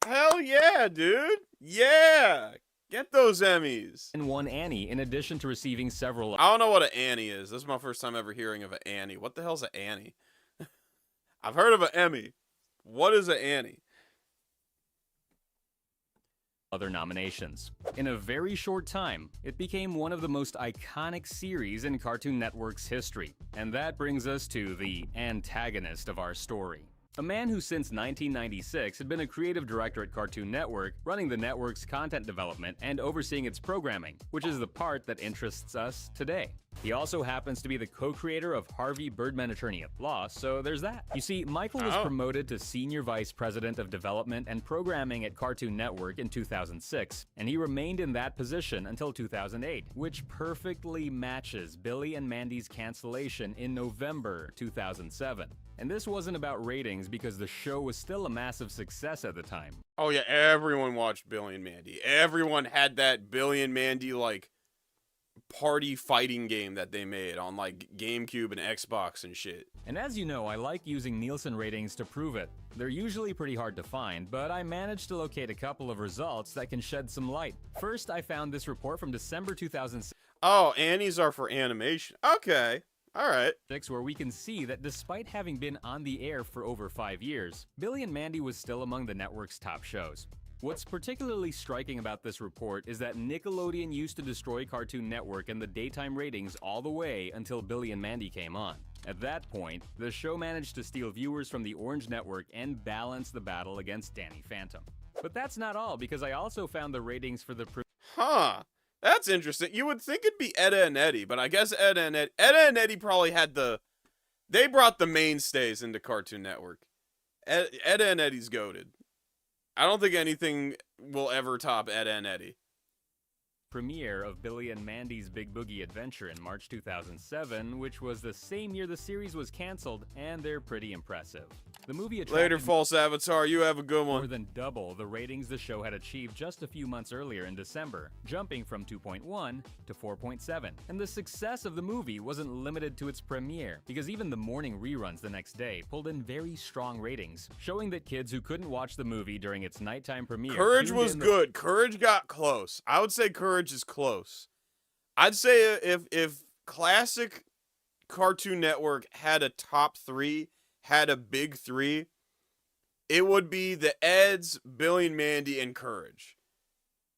Hell yeah, dude. Yeah. Get those Emmys. won Annie, in addition to receiving several I don't know what an Annie is. This is my first time ever hearing of an Annie. What the hell's an Annie? I've heard of an Emmy. What is an Annie? other nominations. In a very short time, it became one of the most iconic series in Cartoon Network's history. And that brings us to the antagonist of our story. A man who since 1996 had been a creative director at Cartoon Network, running the network's content development and overseeing its programming, which is the part that interests us today. He also happens to be the co-creator of Harvey Birdman Attorney at Law, so there's that. You see, Michael was promoted to Senior Vice President of Development and Programming at Cartoon Network in 2006, and he remained in that position until 2008, which perfectly matches Billy and Mandy's cancellation in November 2007. And this wasn't about ratings because the show was still a massive success at the time. Oh yeah, everyone watched Billy and Mandy. Everyone had that Billy and Mandy, like, party fighting game that they made on, like, GameCube and Xbox and shit. And as you know, I like using Nielsen ratings to prove it. They're usually pretty hard to find, but I managed to locate a couple of results that can shed some light. First, I found this report from December 2006. Oh, Annies are for animation. Okay. All right. Where we can see that despite having been on the air for over 5 years, Billy and Mandy was still among the network's top shows. What's particularly striking about this report is that Nickelodeon used to destroy Cartoon Network in the daytime ratings all the way until Billy and Mandy came on. At that point, the show managed to steal viewers from the Orange Network and balance the battle against Danny Phantom. But that's not all, because I also found the ratings for the Huh. That's interesting. You would think it'd be Edda and Eddie, but I guess Edda and Eddie probably had they brought the mainstays into Cartoon Network. Edda and Eddie's goated. I don't think anything will ever top Edda and Eddie. Premiere of Billy and Mandy's Big Boogie Adventure in March 2007, which was the same year the series was canceled, and they're pretty impressive. The movie attracted Later, false avatar. You have a good one. more than double the ratings the show had achieved just a few months earlier in December, jumping from 2.1 to 4.7. And the success of the movie wasn't limited to its premiere, because even the morning reruns the next day pulled in very strong ratings, showing that kids who couldn't watch the movie during its nighttime premiere Courage tuned was in good. Courage got close. I would say Courage is close. I'd say if classic Cartoon Network had a top 3, had a big 3, it would be the Eds, Billy and Mandy, and Courage.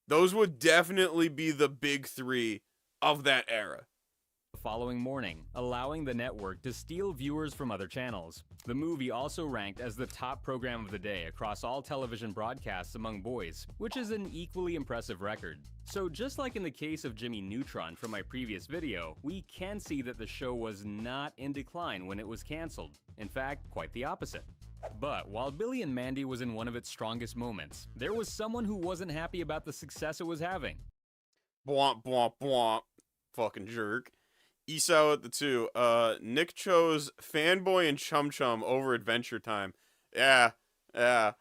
Those would definitely be the big 3 of that era. the following morning, allowing the network to steal viewers from other channels. The movie also ranked as the top program of the day across all television broadcasts among boys, which is an equally impressive record. So just like in the case of Jimmy Neutron from my previous video, we can see that the show was not in decline when it was canceled. In fact, quite the opposite. But while Billy and Mandy was in one of its strongest moments, there was someone who wasn't happy about the success it was having. Bwomp, bwomp, bwomp. Fucking jerk. Esau at the 2. Nick chose Fanboy and Chum Chum over Adventure Time. Yeah. Yeah.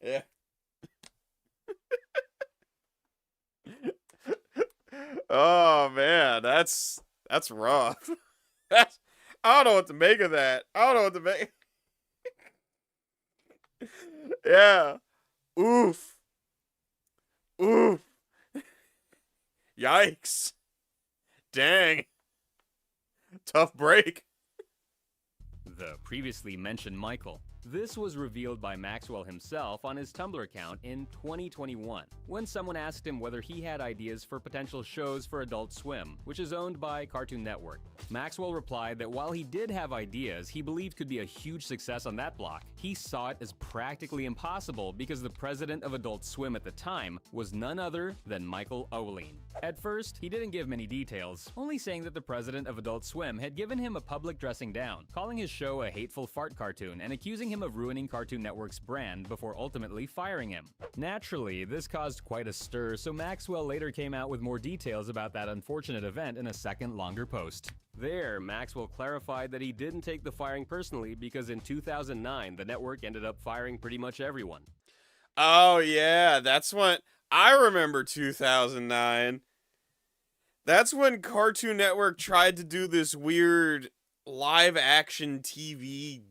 Yeah. Oh man, that's rough. That's I don't know what to make of that. I don't know what to make. Yeah. Oof. Oof. Yikes. Dang. Tough break. The previously mentioned Michael. This was revealed by Maxwell himself on his Tumblr account in 2021, when someone asked him whether he had ideas for potential shows for Adult Swim, which is owned by Cartoon Network. Maxwell replied that while he did have ideas he believed could be a huge success on that block, he saw it as practically impossible because the president of Adult Swim at the time was none other than Michael Oweleen. At first, he didn't give many details, only saying that the president of Adult Swim had given him a public dressing down, calling his show a hateful fart cartoon and accusing him of ruining Cartoon Network's brand before ultimately firing him. Naturally, this caused quite a stir, so Maxwell later came out with more details about that unfortunate event in a second longer post. There, Maxwell clarified that he didn't take the firing personally because in 2009, the network ended up firing pretty much everyone. Oh yeah, that's when I remember 2009. That's when Cartoon Network tried to do this weird live action TV,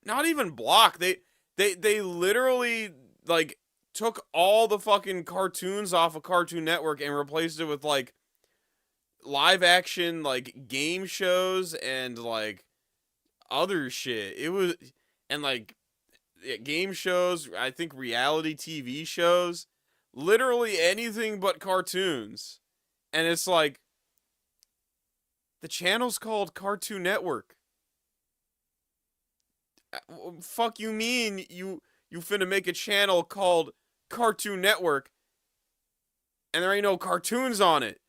not even block. They literally like took all the fucking cartoons off of Cartoon Network and replaced it with like live action like game shows and like other shit. It was and like game shows, I think reality TV shows, literally anything but cartoons. And it's like the channel's called Cartoon Network. Fuck you mean you finna make a channel called Cartoon Network and there ain't no cartoons on it?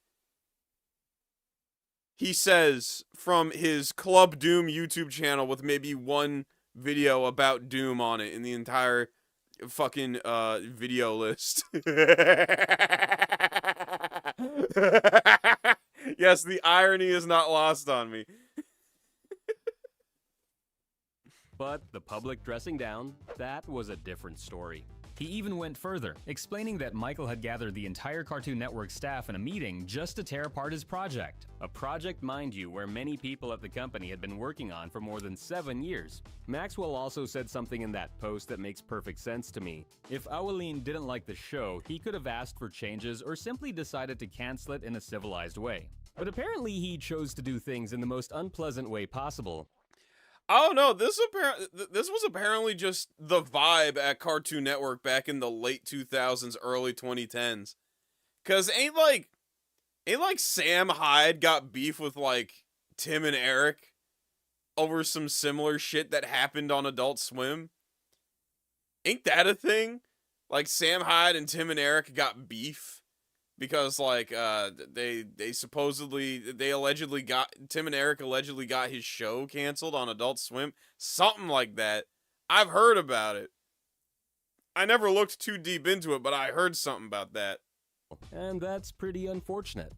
He says from his Club Doom YouTube channel with maybe one video about Doom on it in the entire fucking video list. Yes, the irony is not lost on me. But the public dressing down, that was a different story. He even went further, explaining that Michael had gathered the entire Cartoon Network staff in a meeting just to tear apart his project. A project, mind you, where many people at the company had been working on for more than 7 years. Maxwell also said something in that post that makes perfect sense to me. If Oweleen didn't like the show, he could have asked for changes or simply decided to cancel it in a civilized way. But apparently he chose to do things in the most unpleasant way possible. Oh no, this was apparently just the vibe at Cartoon Network back in the late 2000s, early 2010s. Cause ain't like Sam Hyde got beef with like Tim and Eric over some similar shit that happened on Adult Swim? Ain't that a thing? Like Sam Hyde and Tim and Eric got beef because like they allegedly got Tim and Eric allegedly got his show canceled on Adult Swim, something like that. I've heard about it. I never looked too deep into it, but I heard something about that. And that's pretty unfortunate.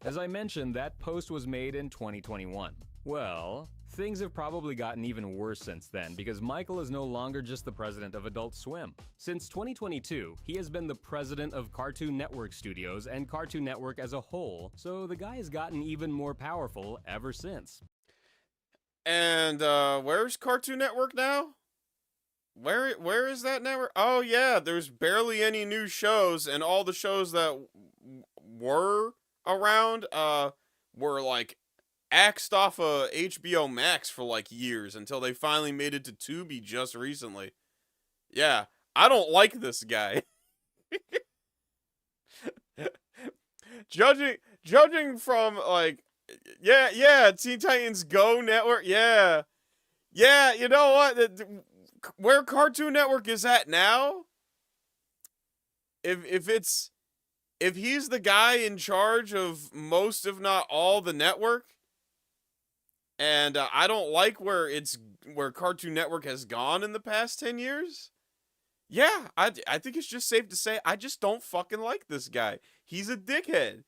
As I mentioned, that post was made in 2021. Well, things have probably gotten even worse since then because Michael is no longer just the president of Adult Swim. Since 2022, he has been the president of Cartoon Network Studios and Cartoon Network as a whole, so the guy has gotten even more powerful ever since. And where's Cartoon Network now? Where is that network? Oh yeah, there's barely any new shows, and all the shows that were around were like axed off of HBO Max for like years until they finally made it to Tubi just recently. Yeah, I don't like this guy. Judging from like yeah, Teen Titans Go Network, yeah, you know what? Where Cartoon Network is at now, if he's the guy in charge of most, if not all, the network, and I don't like where Cartoon Network has gone in the past 10 years, yeah, I think it's just safe to say I just don't fucking like this guy. He's a dickhead.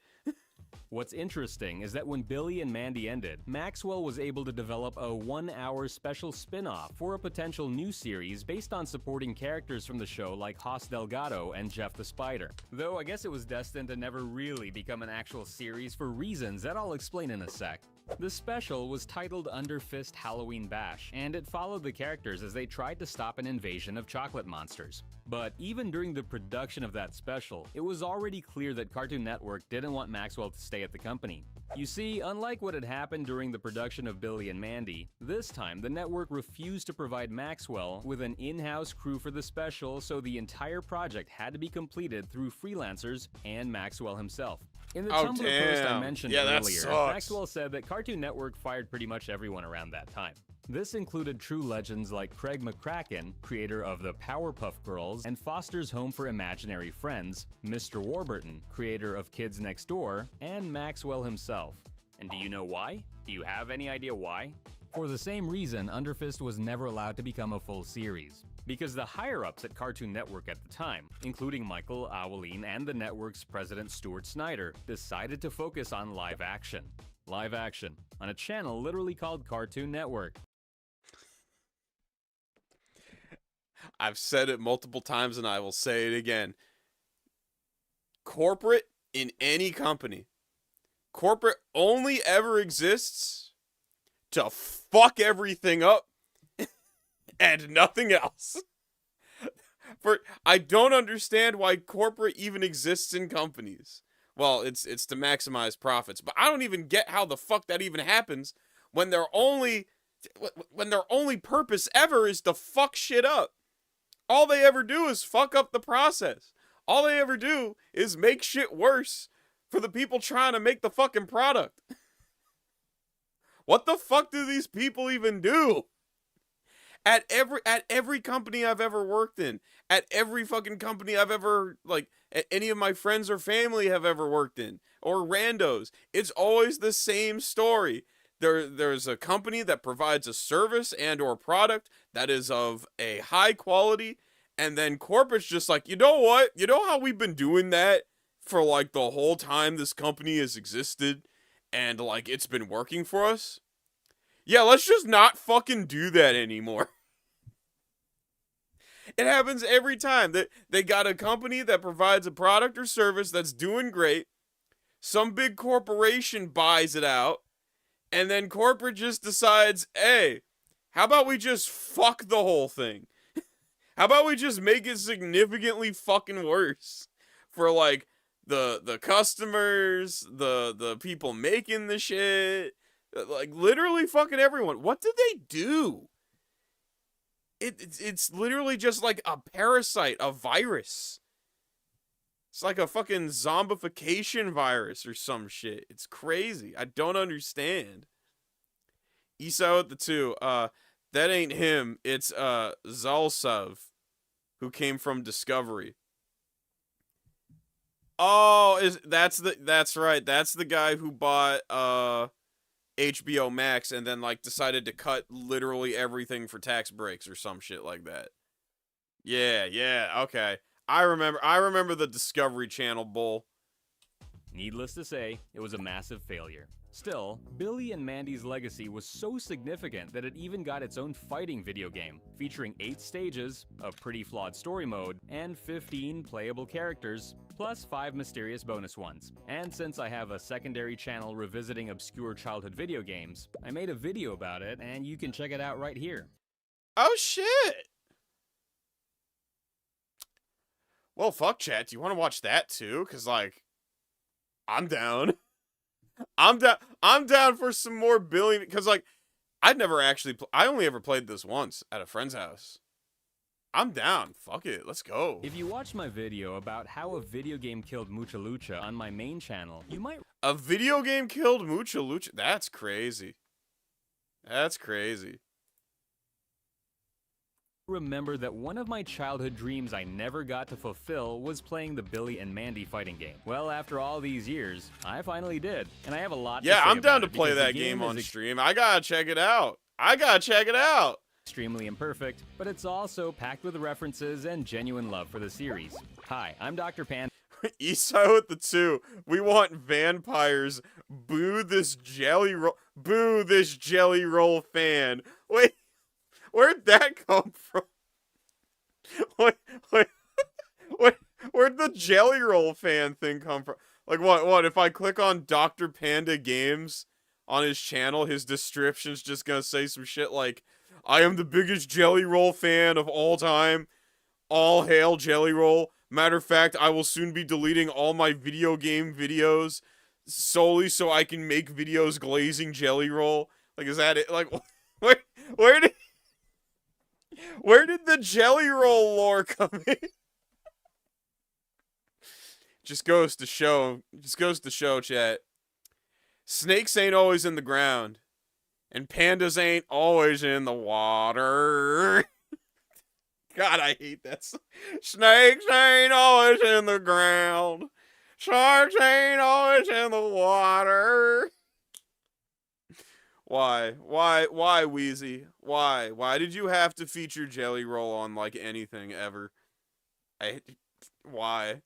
What's interesting is that when Billy and Mandy ended, Maxwell was able to develop a 1-hour special spin-off for a potential new series based on supporting characters from the show like Hoss Delgado and Jeff the Spider. Though I guess it was destined to never really become an actual series for reasons that I'll explain in a sec. The special was titled Under Fist Halloween Bash, and it followed the characters as they tried to stop an invasion of chocolate monsters. But even during the production of that special, it was already clear that Cartoon Network didn't want Maxwell to stay at the company. You see, unlike what had happened during the production of Billy and Mandy, this time the network refused to provide Maxwell with an in-house crew for the special, so the entire project had to be completed through freelancers and Maxwell himself. In the Tumblr post I mentioned earlier, Maxwell said that Cartoon Network fired pretty much everyone around that time. This included true legends like Craig McCracken, creator of the Powerpuff Girls and Foster's Home for Imaginary Friends, Mr. Warburton, creator of Kids Next Door, and Maxwell himself. And do you know why? Do you have any idea why? For the same reason, Under Fist was never allowed to become a full series. Because the higher-ups at Cartoon Network at the time, including Michael Aweline and the network's president Stuart Snyder, decided to focus on live action. Live action, on a channel literally called Cartoon Network. I've said it multiple times and I will say it again. Corporate in any company, corporate only ever exists to fuck everything up and nothing else. I don't understand why corporate even exists in companies. Well, it's to maximize profits, but I don't even get how the fuck that even happens when their only purpose ever is to fuck shit up. All they ever do is fuck up the process. All they ever do is make shit worse for the people trying to make the fucking product. What the fuck do these people even do? At every company I've ever worked in, at every fucking company I've ever, like, any of my friends or family have ever worked in, or randos, it's always the same story. There's a company that provides a service and or product that is of a high quality, and then corporate's just like, you know what? You know how we've been doing that for, like, the whole time this company has existed, and, like, it's been working for us? Yeah, let's just not fucking do that anymore. It happens every time. They got a company that provides a product or service that's doing great. Some big corporation buys it out. And then corporate just decides, hey, how about we just fuck the whole thing? How about we just make it significantly fucking worse for, like, the customers, the people making the shit, like, literally fucking everyone. What do they do? It's literally just like a parasite, a virus. It's like a fucking zombification virus or some shit. It's crazy. I don't understand. Esau at the 2. That ain't him. It's Zalsav, who came from Discovery. Oh, that's right. That's the guy who bought HBO Max and then, like, decided to cut literally everything for tax breaks or some shit like that. Yeah, okay. I remember the Discovery Channel bull. Needless to say, it was a massive failure. Still, Billy and Mandy's legacy was so significant that it even got its own fighting video game, featuring 8 stages, a pretty flawed story mode, and 15 playable characters, plus 5 mysterious bonus ones. And since I have a secondary channel revisiting obscure childhood video games, I made a video about it, and you can check it out right here. Oh shit! Well, fuck, chat. Do you want to watch that too? Cause, like, I'm down. I'm down for some more Billy, because, like, I only ever played this once at a friend's house. I'm down. Fuck it. Let's go. If you watched my video about how a video game killed Mucha Lucha on my main channel, you might... A video game killed Mucha Lucha? That's crazy. That's crazy. remember that one of my childhood dreams I never got to fulfill was playing the Billy and Mandy fighting game. Well, after all these years, I finally did, and I have a lot to say I'm down to about it play that game on stream. I gotta check it out. Extremely imperfect, but it's also packed with references and genuine love for the series. Hi, I'm Dr. Pan. Eastside with the 2. We want vampires. Boo this jelly roll. Boo this jelly roll fan. Wait, where'd that come from? Wait, wait, wait, where'd the jelly roll fan thing come from? Like, what, if I click on Dr. Panda Games on his channel, his description's just gonna say some shit like, I am the biggest jelly roll fan of all time. All hail jelly roll. Matter of fact, I will soon be deleting all my video game videos solely so I can make videos glazing jelly roll. Like, is that it? Like, where did the jelly roll lore come in? Just goes to show, chat. Snakes ain't always in the ground. And pandas ain't always in the water. God, I hate that. Snakes ain't always in the ground. Sharks ain't always in the water. Why, Wheezy? Why did you have to feature Jelly Roll on, like, anything ever? Why?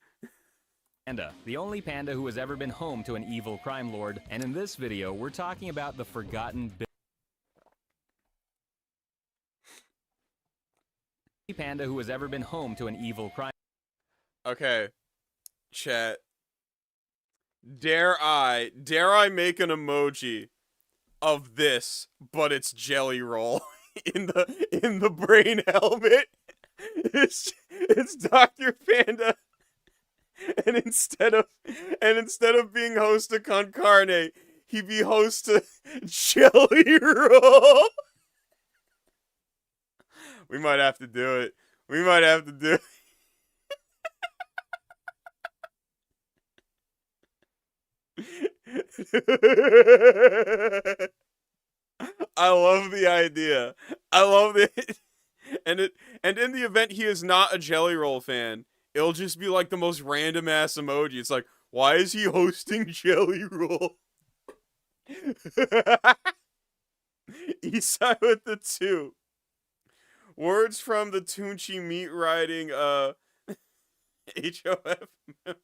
Panda, the only panda who has ever been home to an evil crime lord, and in this video, we're talking about the forgotten panda who has ever been home to an evil crime. Okay, chat. Dare I make an emoji of this, but it's Jelly Roll in the brain helmet. It's Dr. Panda. And instead of being host to Con Carne, he be host to Jelly Roll. We might have to do it. We might have to do it. I love the idea. I love it. And in the event he is not a Jelly Roll fan, it'll just be like the most random ass emoji. It's like, why is he hosting Jelly Roll? Eastside with the 2. Words from the Tunchi meat riding HOF member.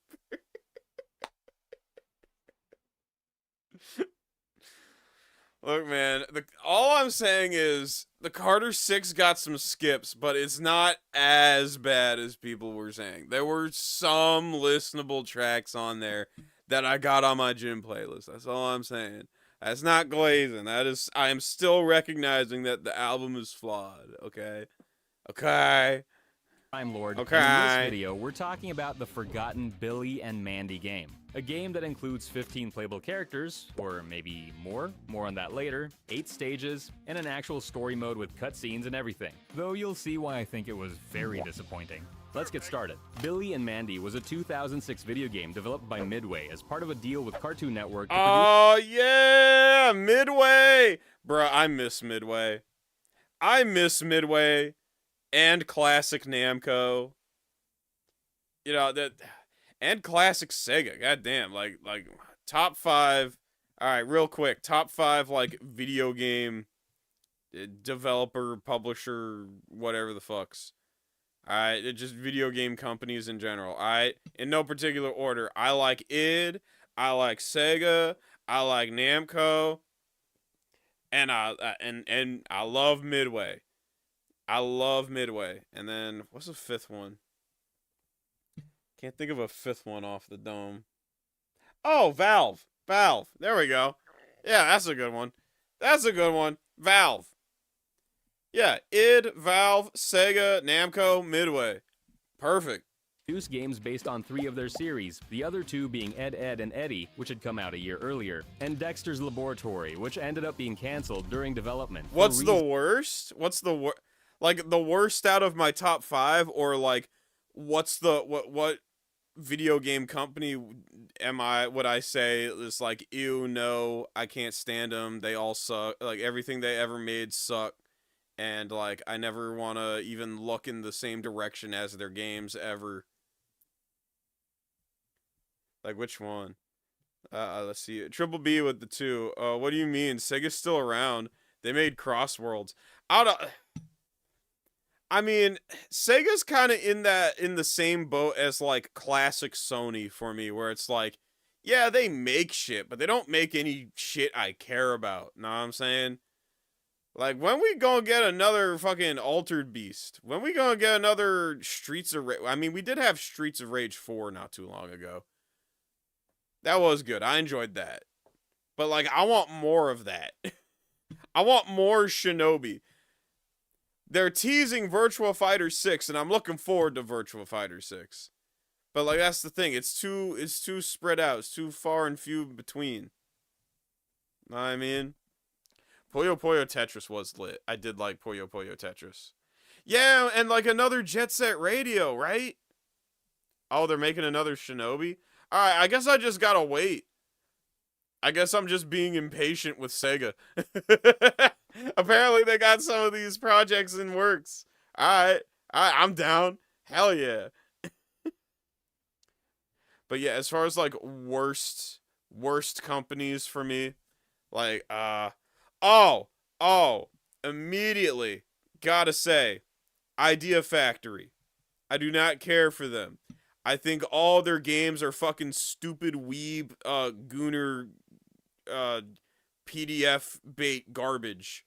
Look, man, all I'm saying is the Carter 6 got some skips, but it's not as bad as people were saying. There were some listenable tracks on there that I got on my gym playlist. That's all I'm saying. That's not glazing. That is, I am still recognizing that the album is flawed. Okay. Crime Lord. Okay. And in this video, we're talking about the forgotten Billy and Mandy game. A game that includes 15 playable characters, or maybe more on that later, 8 stages, and an actual story mode with cutscenes and everything. Though you'll see why I think it was very disappointing. Let's get started. Billy and Mandy was a 2006 video game developed by Midway as part of a deal with Cartoon Network to Oh, yeah! Midway! Bruh, I miss Midway. I miss Midway and classic Namco. You know, and classic Sega. Goddamn, like top 5. All right, real quick. Top 5 like video game developer, publisher, whatever the fucks. Alright, just video game companies in general. Alright, in no particular order. I like id, I like Sega, I like Namco, and I love Midway. I love Midway. And then what's the 5th one? Can't think of a 5th one off the dome. Oh, Valve. There we go. Yeah, that's a good one. Valve. Yeah, id, Valve, Sega, Namco, Midway. Perfect. produce games based on 3 of their series, the other 2 being Ed, Ed, and Eddie, which had come out a year earlier, and Dexter's Laboratory, which ended up being canceled during development. What's the worst? Like, the worst out of my top 5, or like, what video game company would I say is like, ew, no, I can't stand them, they all suck, like, everything they ever made sucked, and, like, I never want to even look in the same direction as their games ever. Like, which one? Let's see. Triple B with the 2. What do you mean? Sega's still around. They made Crossworlds. I mean, Sega's kind of in the same boat as like classic Sony for me, where it's like, yeah, they make shit, but they don't make any shit I care about. Know what I'm saying? Like, when we gonna get another fucking Altered Beast? When we gonna get another Streets of Rage? I mean, we did have Streets of Rage 4 not too long ago. That was good. I enjoyed that. But, like, I want more of that. I want more Shinobi. They're teasing Virtua Fighter 6, and I'm looking forward to Virtua Fighter 6. But, like, that's the thing. It's too spread out. It's too far and few between. Know what I mean? Puyo Puyo Tetris was lit. I did like Puyo Puyo Tetris. Yeah, and like another Jet Set Radio, right? Oh, they're making another Shinobi? Alright, I guess I just gotta wait. I guess I'm just being impatient with Sega. Apparently they got some of these projects in works. Alright, I'm down. Hell yeah. But yeah, as far as like worst companies for me, like, immediately, gotta say, Idea Factory. I do not care for them. I think all their games are fucking stupid weeb, gooner, PDF bait garbage.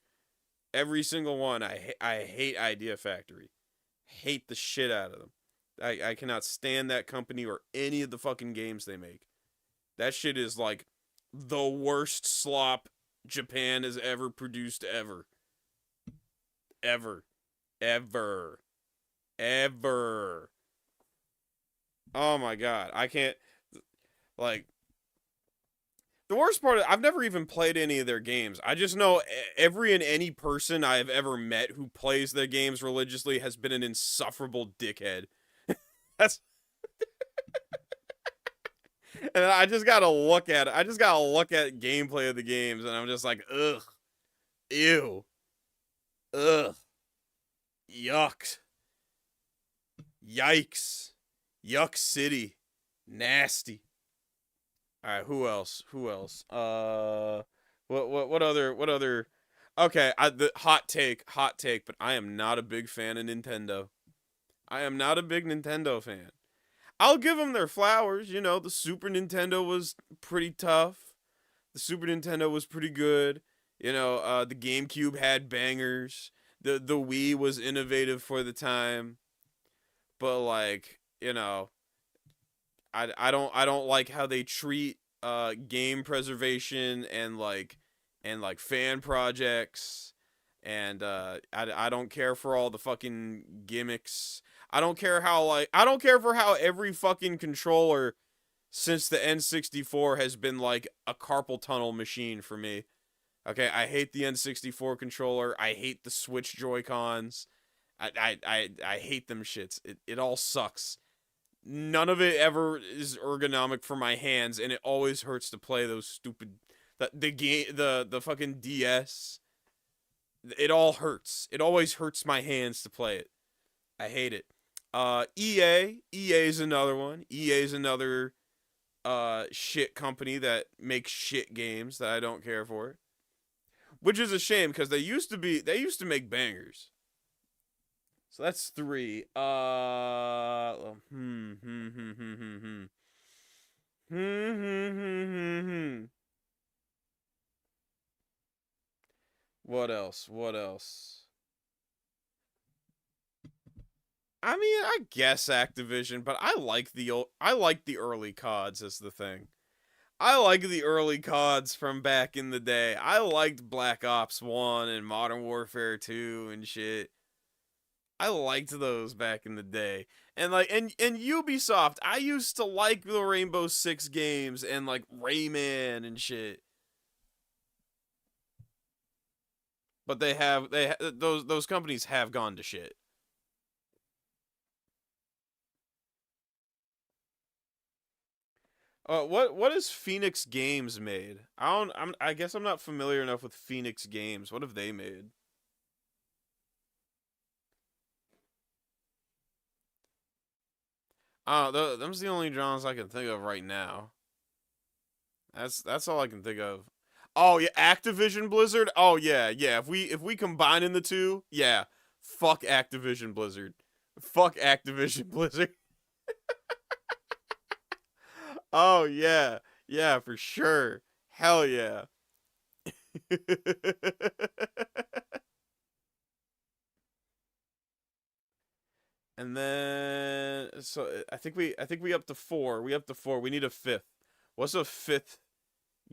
Every single one. I hate Idea Factory. Hate the shit out of them. I cannot stand that company or any of the fucking games they make. That shit is like the worst slop Japan has ever produced ever. Ever. Oh my god. I can't, like, the worst part is I've never even played any of their games. I just know every and any person I have ever met who plays their games religiously has been an insufferable dickhead. That's and I just gotta look at it. I just gotta look at gameplay of the games, and I'm just like, ugh, ew, ugh, yuck, yikes, yuck city, nasty. All right, who else? What other? Okay, the hot take, but I am not a big fan of Nintendo. I am not a big Nintendo fan. I'll give them their flowers. You know, the Super Nintendo was pretty tough. The Super Nintendo was pretty good. You know, the GameCube had bangers. The Wii was innovative for the time. But like, you know, I don't like how they treat game preservation and like fan projects. And I don't care for all the fucking gimmicks. I don't care for how every fucking controller since the N64 has been like a carpal tunnel machine for me. Okay, I hate the N64 controller. I hate the Switch Joy-Cons. I hate them shits. It all sucks. None of it ever is ergonomic for my hands, and it always hurts to play those stupid the fucking DS. It all hurts. It always hurts my hands to play it. I hate it. EA's another one. EA's another shit company that makes shit games that I don't care for. Which is a shame because they used to make bangers. So that's 3. What else? I mean, I guess Activision, but I like the early CODs as the thing. I like the early CODs from back in the day. I liked Black Ops 1 and Modern Warfare 2 and shit. I liked those back in the day. And like and Ubisoft, I used to like the Rainbow Six games and like Rayman and shit. But those companies have gone to shit. What has Phoenix Games made? I guess I'm not familiar enough with Phoenix Games. What have they made? Them's the only genres I can think of right now. That's all I can think of. Oh yeah, Activision Blizzard. Oh yeah. If we combine in the two, yeah, Fuck Activision Blizzard. Fuck Activision Blizzard. Oh, yeah. Yeah, for sure. Hell yeah. And then, so I think we up to 4. We up to 4. We need a 5th. What's a 5th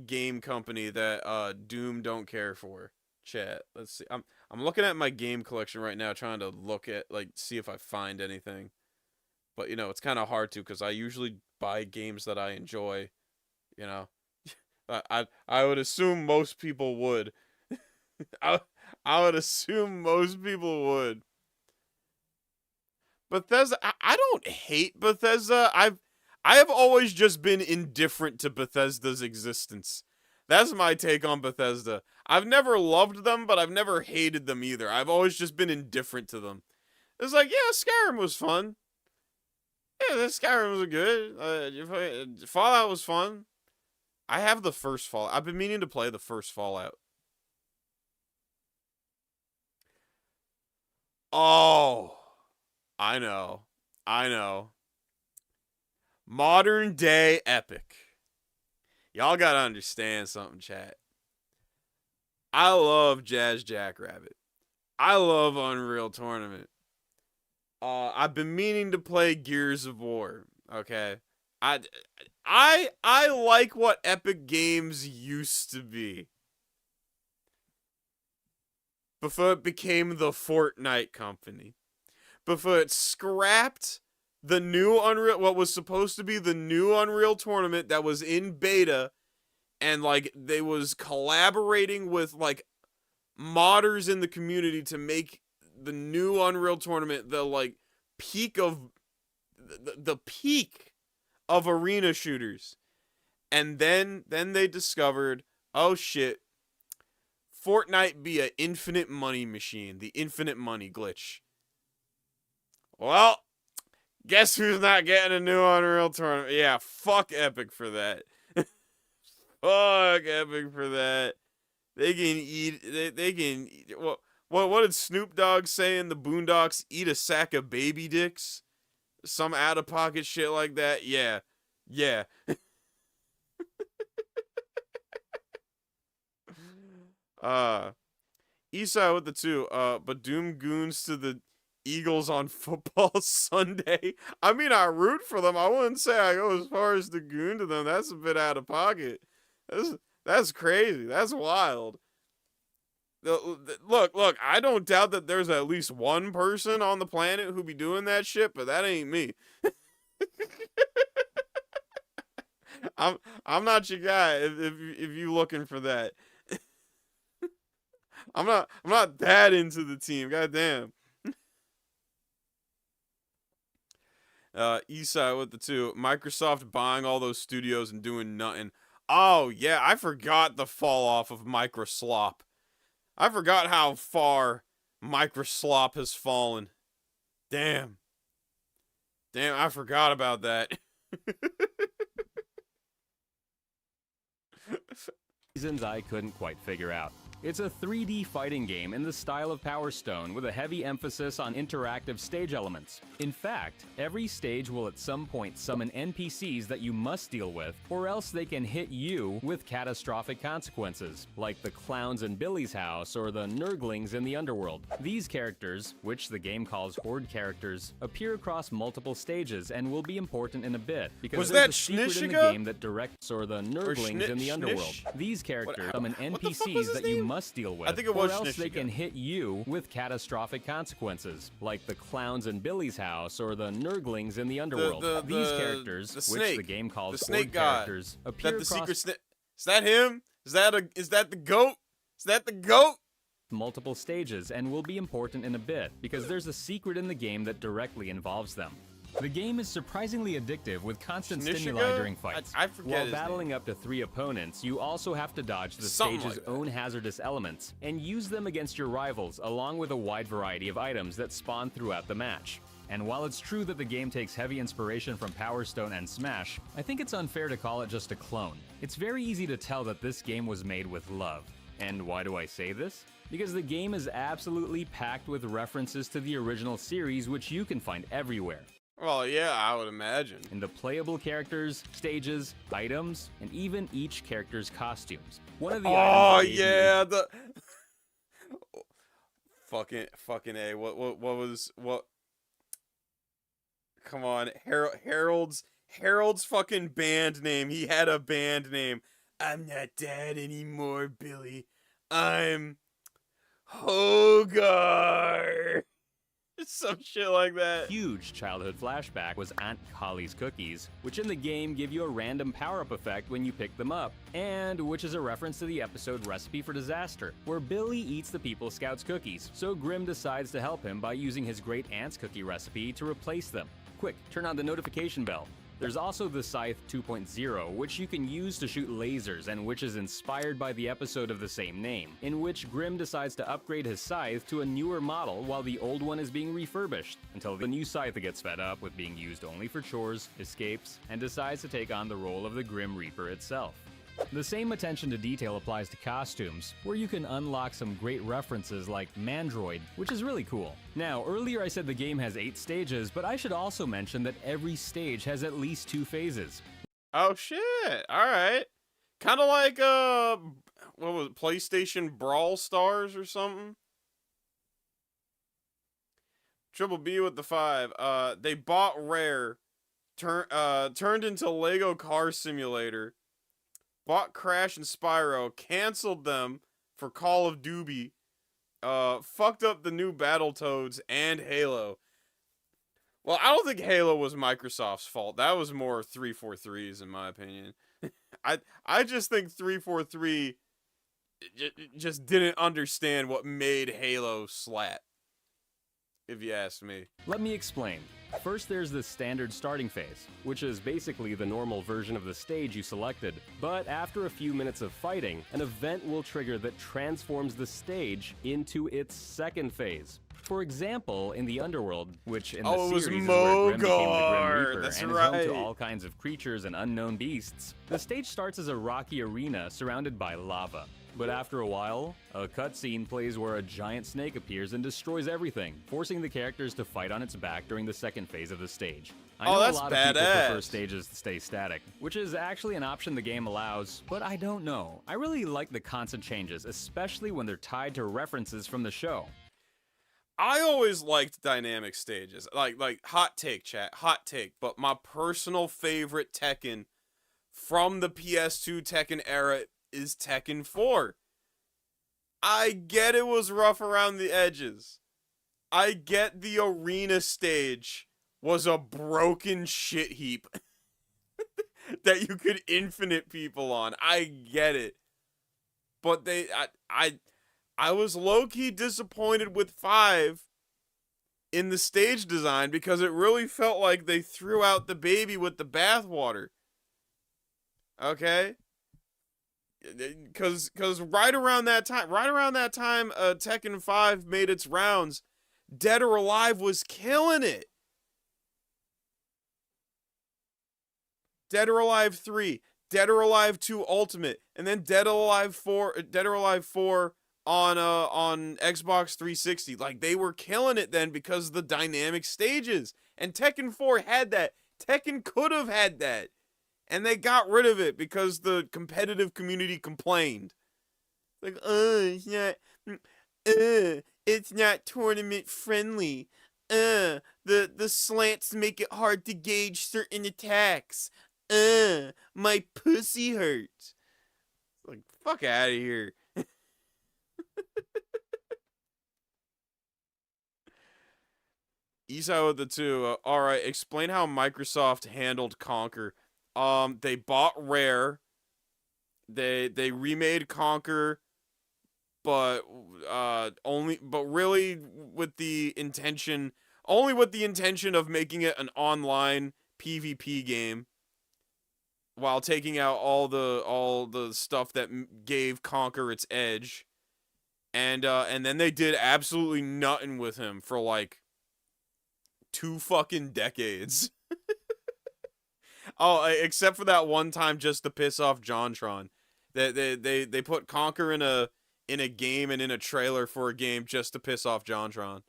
game company that Doom don't care for? Chat. Let's see. I'm looking at my game collection right now, trying to look at, like, see if I find anything. But, you know, it's kind of hard to, because I usually buy games that I enjoy, you know. I would assume most people would. I would assume most people would. Bethesda, I don't hate Bethesda. I have always just been indifferent to Bethesda's existence. That's my take on Bethesda. I've never loved them, but I've never hated them either. I've always just been indifferent to them. It's like, yeah, Skyrim was fun. Yeah, the Skyrim was good. Fallout was fun. I have the first Fallout. I've been meaning to play the first Fallout. Oh, I know. Modern day Epic. Y'all gotta understand something, chat. I love Jazz Jackrabbit. I love Unreal Tournament. I've been meaning to play Gears of War. Okay, I like what Epic Games used to be before it became the Fortnite company. Before it scrapped the new Unreal, what was supposed to be the new Unreal Tournament that was in beta, and like they was collaborating with like modders in the community to make the new Unreal Tournament the like peak of the peak of arena shooters. And then they discovered, oh shit, Fortnite be an infinite money machine, the infinite money glitch. Well, guess who's not getting a new Unreal Tournament? Yeah, fuck Epic for that. Fuck Epic for that. They can eat. They can. What did Snoop Dogg say in the Boondocks? Eat a sack of baby dicks. Some out of pocket shit like that. Yeah. Eastside with the 2. But Doom goons to the Eagles on football Sunday. I mean, I root for them. I wouldn't say I go as far as to goon to them. That's a bit out of pocket. That's crazy. That's wild. Look, I don't doubt that there's at least one person on the planet who be doing that shit, but that ain't me. I'm not your guy if you looking for that. I'm not that into the team. Goddamn. Eastside with the 2. Microsoft buying all those studios and doing nothing. Oh, yeah, I forgot the fall off of Microslop. I forgot how far Microslop has fallen. Damn, I forgot about that. Reasons I couldn't quite figure out. It's a 3D fighting game in the style of Power Stone with a heavy emphasis on interactive stage elements. In fact, every stage will at some point summon NPCs that you must deal with, or else they can hit you with catastrophic consequences, like the clowns in Billy's house or the Nurglings in the underworld. These characters, which the game calls Horde characters, appear across multiple stages and will be important in a bit, because there's a secret in the game that directs or the Nurglings in the underworld. These characters summon NPCs that you must deal with, I think it was or else they Schnitziger. can hit you with catastrophic consequences, like the clowns in Billy's house or the Nurglings in the underworld. These characters, which the game calls the snake Horde god. characters, Is appear that the across secret snake? Is that him? Is that the goat? Is that the goat? multiple stages and will be important in a bit, because there's a secret in the game that directly involves them. The game is surprisingly addictive with constant stimuli Schnitziger? during fights. I forget While his battling up to 3 opponents, you also have to dodge the Something stage's like that. own hazardous elements and use them against your rivals, along with a wide variety of items that spawn throughout the match. And while it's true that the game takes heavy inspiration from Power Stone and Smash, I think it's unfair to call it just a clone. It's very easy to tell that this game was made with love. And why do I say this? because the game is absolutely packed with references to the original series, which you can find everywhere. Well, yeah, I would imagine. In the playable characters, stages, items, and even each character's costumes. One of the Oh items yeah, the fucking A. What? Come on, Harold's fucking band name. He had a band name. I'm not dad anymore, Billy. I'm Hogar. Some shit like that. huge childhood flashback was Aunt Collie's cookies, which in the game give you a random power-up effect when you pick them up, and which is a reference to the episode Recipe for Disaster, where Billy eats the People Scouts cookies, so Grim decides to help him by using his great aunt's cookie recipe to replace them. Quick, turn on the notification bell. There's also the Scythe 2.0, which you can use to shoot lasers and which is inspired by the episode of the same name, in which Grim decides to upgrade his scythe to a newer model while the old one is being refurbished, until the new scythe gets fed up with being used only for chores, escapes, and decides to take on the role of the Grim Reaper itself. The same attention to detail applies to costumes, where you can unlock some great references like Mandroid, which is really cool. Now, earlier I said the game has 8 stages, but I should also mention that every stage has at least 2 phases. Oh shit! All right, kind of like what was it, PlayStation Brawl Stars or something? Triple B with the 5. They bought Rare, turned into Lego Car Simulator. Bought Crash and Spyro, canceled them for Call of Duty, fucked up the new Battletoads and Halo. Well, I don't think Halo was Microsoft's fault. That was more 343's in my opinion. I just think 343 just didn't understand what made Halo slap, if you ask me. Let me explain. First, there's the standard starting phase, which is basically the normal version of the stage you selected, but after a few minutes of fighting, an event will trigger that transforms the stage into its second phase. For example, in the Underworld, which in the series is where Grim became the Grim Reaper That's and is home to right. all kinds of creatures and unknown beasts, the stage starts as a rocky arena surrounded by lava. But after a while, a cutscene plays where a giant snake appears and destroys everything, forcing the characters to fight on its back during the second phase of the stage. I know that's a lot of people prefer badass. stages to stay static, which is actually an option the game allows, but I don't know. I really like the constant changes, especially when they're tied to references from the show. I always liked dynamic stages. Like hot take, chat, hot take. But my personal favorite Tekken from the PS2 Tekken era is Tekken 4. I get it was rough around the edges. I get the arena stage was a broken shit heap that you could infinite people on. I get it. But I was low-key disappointed with 5 in the stage design because it really felt like they threw out the baby with the bathwater. Okay? Because right around that time, Tekken 5 made its rounds, Dead or Alive was killing it. Dead or Alive 3, Dead or Alive 2 Ultimate, and then Dead or Alive 4 on Xbox 360. Like, they were killing it then because of the dynamic stages. And Tekken 4 had that. Tekken could have had that. And they got rid of it because the competitive community complained. Like, it's not tournament friendly. The slants make it hard to gauge certain attacks. My pussy hurts. Like, fuck out of here. Isai with the 2. Alright, explain how Microsoft handled Conquer. They bought Rare. They remade Conquer, but really with the intention of making it an online PvP game, while taking out all the stuff that gave Conquer its edge, and then they did absolutely nothing with him for like 2 fucking decades. Oh, except for that one time just to piss off JonTron. They put Conquer in in a game and in a trailer for a game just to piss off JonTron.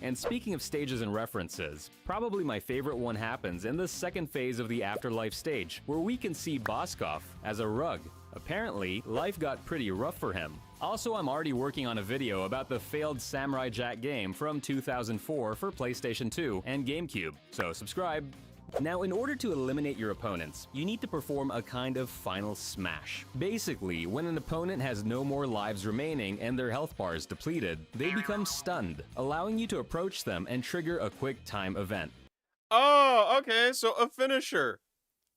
And speaking of stages and references, probably my favorite one happens in the second phase of the Afterlife stage, where we can see Boskov as a rug. Apparently, life got pretty rough for him. Also, I'm already working on a video about the failed Samurai Jack game from 2004 for PlayStation 2 and GameCube, so subscribe. Now, in order to eliminate your opponents, you need to perform a kind of final smash. Basically, when an opponent has no more lives remaining and their health bar is depleted, they become stunned, allowing you to approach them and trigger a quick time event. Oh, okay, so a finisher.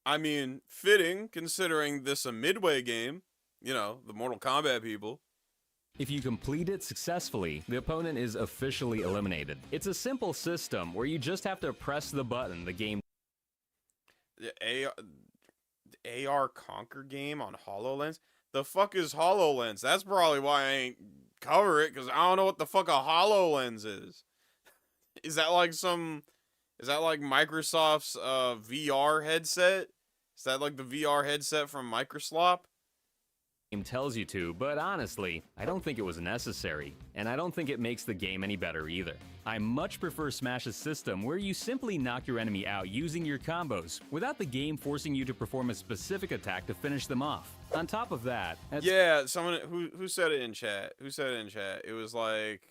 I mean, fitting, considering this a Midway game. You know, the Mortal Kombat people. If you complete it successfully, the opponent is officially eliminated. It's a simple system where you just have to press the button the game. The AR Conquer game on HoloLens? The fuck is HoloLens? That's probably why I ain't cover it, because I don't know what the fuck a HoloLens is. Is that like Microsoft's VR headset? Is that like the VR headset from Microsoft? Game tells you to, but honestly, I don't think it was necessary, and I don't think it makes the game any better either. I much prefer Smash's system where you simply knock your enemy out using your combos, without the game forcing you to perform a specific attack to finish them off. On top of that, yeah, someone who said it in chat. Who said it in chat? It was like,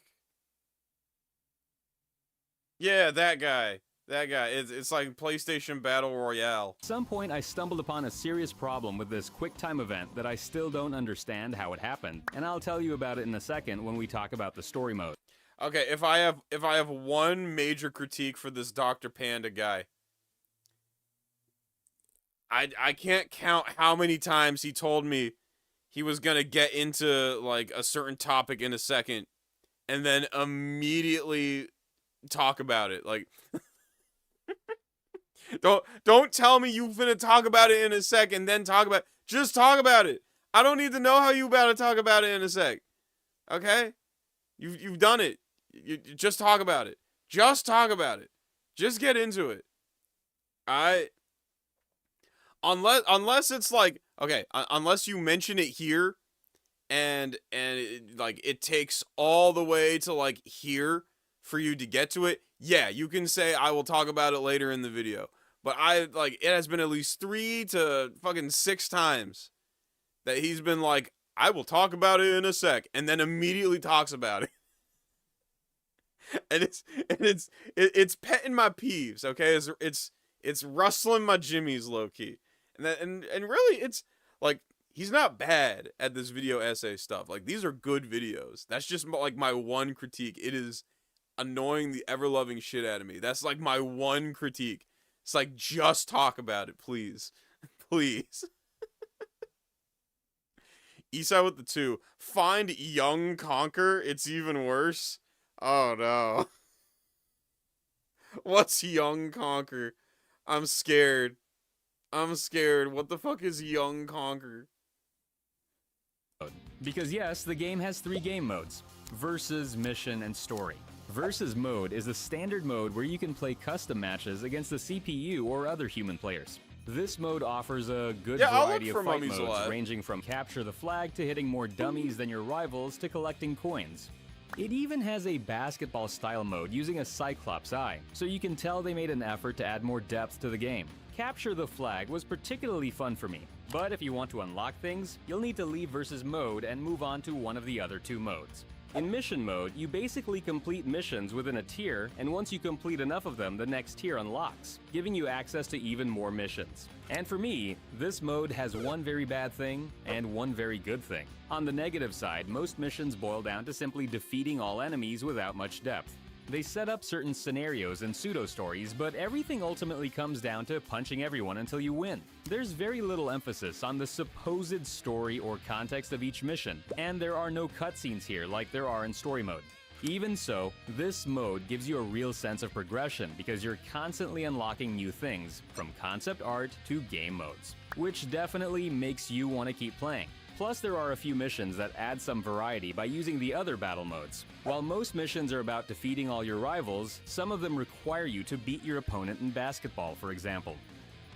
yeah, that guy. That guy. It's like PlayStation Battle Royale. At some point, I stumbled upon a serious problem with this quick time event that I still don't understand how it happened, and I'll tell you about it in a second when we talk about the story mode. Okay, if I have one major critique for this Dr. Panda guy, I can't count how many times he told me he was gonna get into like a certain topic in a second, and then immediately talk about it. Like, don't tell me you finna talk about it in a second, then talk about it. Just talk about it. I don't need to know how you about to talk about it in a sec. Okay? You've done it. You just talk about it. Just talk about it. Just get into it. Unless it's like, okay, unless you mention it here and like it takes all the way to like here for you to get to it, yeah, you can say I will talk about it later in the video. But it has been at least 3 to fucking 6 times that he's been like, I will talk about it in a sec, and then immediately talks about it. and it's petting my peeves, okay? It's rustling my jimmies low key. And really it's like he's not bad at this video essay stuff. Like, these are good videos. That's just like my one critique. It is annoying the ever-loving shit out of me. That's like my one critique. It's like, just talk about it, please. Please. Eastside with the 2. Find Young Conquer. It's even worse. Oh no. What's Young Conquer? I'm scared. What the fuck is Young Conquer? Because yes, the game has 3 game modes: Versus, Mission, and Story. Versus mode is the standard mode where you can play custom matches against the CPU or other human players. This mode offers a good variety of fight modes, ranging from capture the flag to hitting more dummies than your rivals to collecting coins. It even has a basketball-style mode using a Cyclops eye, so you can tell they made an effort to add more depth to the game. Capture the flag was particularly fun for me, but if you want to unlock things, you'll need to leave Versus mode and move on to one of the other 2 modes. In Mission mode, you basically complete missions within a tier, and once you complete enough of them, the next tier unlocks, giving you access to even more missions. And for me, this mode has one very bad thing and one very good thing. On the negative side, most missions boil down to simply defeating all enemies without much depth. They set up certain scenarios and pseudo-stories, but everything ultimately comes down to punching everyone until you win. There's very little emphasis on the supposed story or context of each mission, and there are no cutscenes here like there are in story mode. Even so, this mode gives you a real sense of progression because you're constantly unlocking new things, from concept art to game modes, which definitely makes you want to keep playing. Plus, there are a few missions that add some variety by using the other battle modes. While most missions are about defeating all your rivals, some of them require you to beat your opponent in basketball, for example.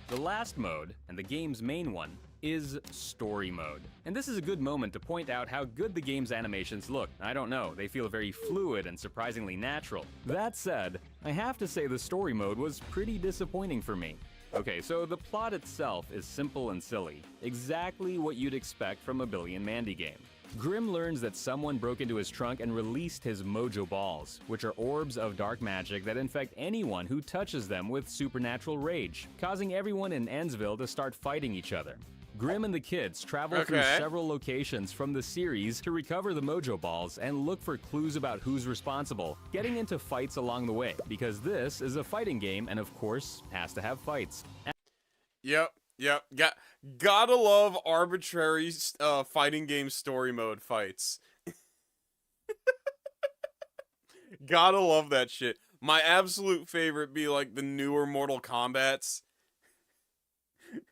The last mode, and the game's main one, is Story Mode. And this is a good moment to point out how good the game's animations look. I don't know, they feel very fluid and surprisingly natural. That said, I have to say the Story Mode was pretty disappointing for me. Okay, so the plot itself is simple and silly, exactly what you'd expect from a Billy and Mandy game. Grim learns that someone broke into his trunk and released his mojo balls, which are orbs of dark magic that infect anyone who touches them with supernatural rage, causing everyone in Ennsville to start fighting each other. Grim and the kids travel through several locations from the series to recover the mojo balls and look for clues about who's responsible, getting into fights along the way, because this is a fighting game and of course has to have fights. Yep. Gotta love arbitrary fighting game story mode fights. Gotta love that shit. My absolute favorite be like the newer Mortal Kombats.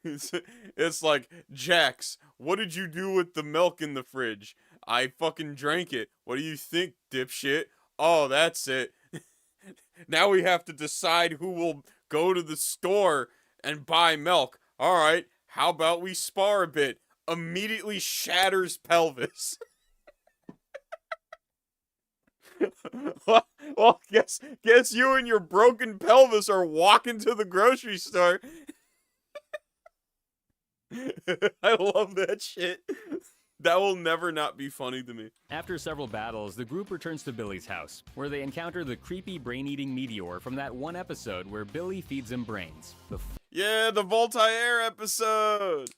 It's like, Jax, what did you do with the milk in the fridge? I fucking drank it. What do you think, dipshit? Oh, that's it. Now we have to decide who will go to the store and buy milk. Alright, how about we spar a bit? Immediately shatters pelvis. Well, guess you and your broken pelvis are walking to the grocery store. I love that shit. That will never not be funny to me. After several battles, the group returns to Billy's house, where they encounter the creepy brain-eating meteor from that one episode where Billy feeds him brains. Yeah, the Voltaire episode!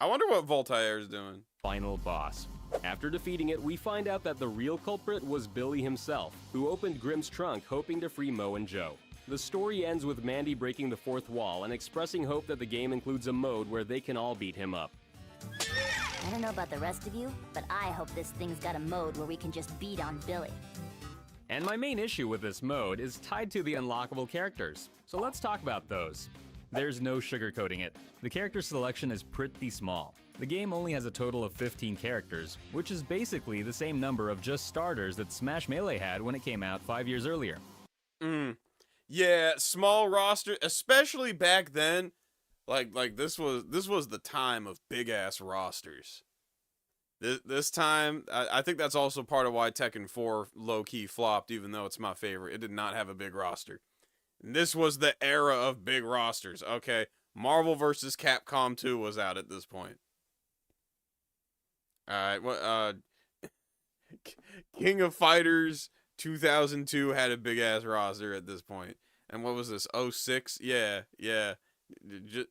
I wonder what Voltaire's doing. Final boss. After defeating it, we find out that the real culprit was Billy himself, who opened Grim's trunk hoping to free Mo and Joe. The story ends with Mandy breaking the fourth wall and expressing hope that the game includes a mode where they can all beat him up. I don't know about the rest of you, but I hope this thing's got a mode where we can just beat on Billy. And my main issue with this mode is tied to the unlockable characters. So let's talk about those. There's no sugarcoating it. The character selection is pretty small. The game only has a total of 15 characters, which is basically the same number of just starters that Smash Melee had when it came out 5 years earlier. Yeah, small roster, especially back then. Like this was the time of big ass rosters. This time, I think that's also part of why Tekken 4 low-key flopped, even though it's my favorite. It did not have a big roster. And this was the era of big rosters. Okay, Marvel vs. Capcom 2 was out at this point. Alright, what, King of Fighters 2002 had a big ass roster at this point. And what was this, 06? Yeah.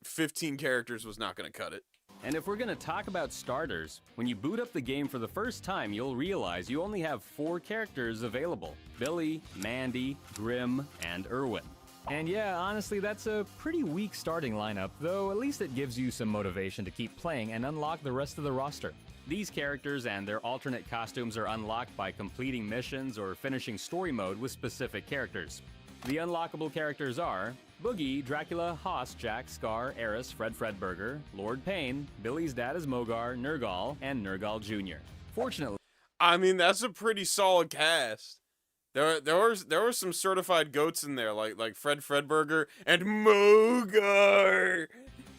15 characters was not gonna cut it. And if we're gonna talk about starters, when you boot up the game for the first time, you'll realize you only have 4 characters available: Billy, Mandy, Grim, and Irwin. And yeah, honestly, that's a pretty weak starting lineup, though at least it gives you some motivation to keep playing and unlock the rest of the roster. These characters and their alternate costumes are unlocked by completing missions or finishing story mode with specific characters. The unlockable characters are Boogie, Dracula, Hoss, Jack, Scar, Eris, Fredburger, Lord Payne, Billy's dad is Mogar, Nergal, and Nergal Jr. Fortunately, I mean, that's a pretty solid cast. There were some certified goats in there, like Fredburger and Mogar.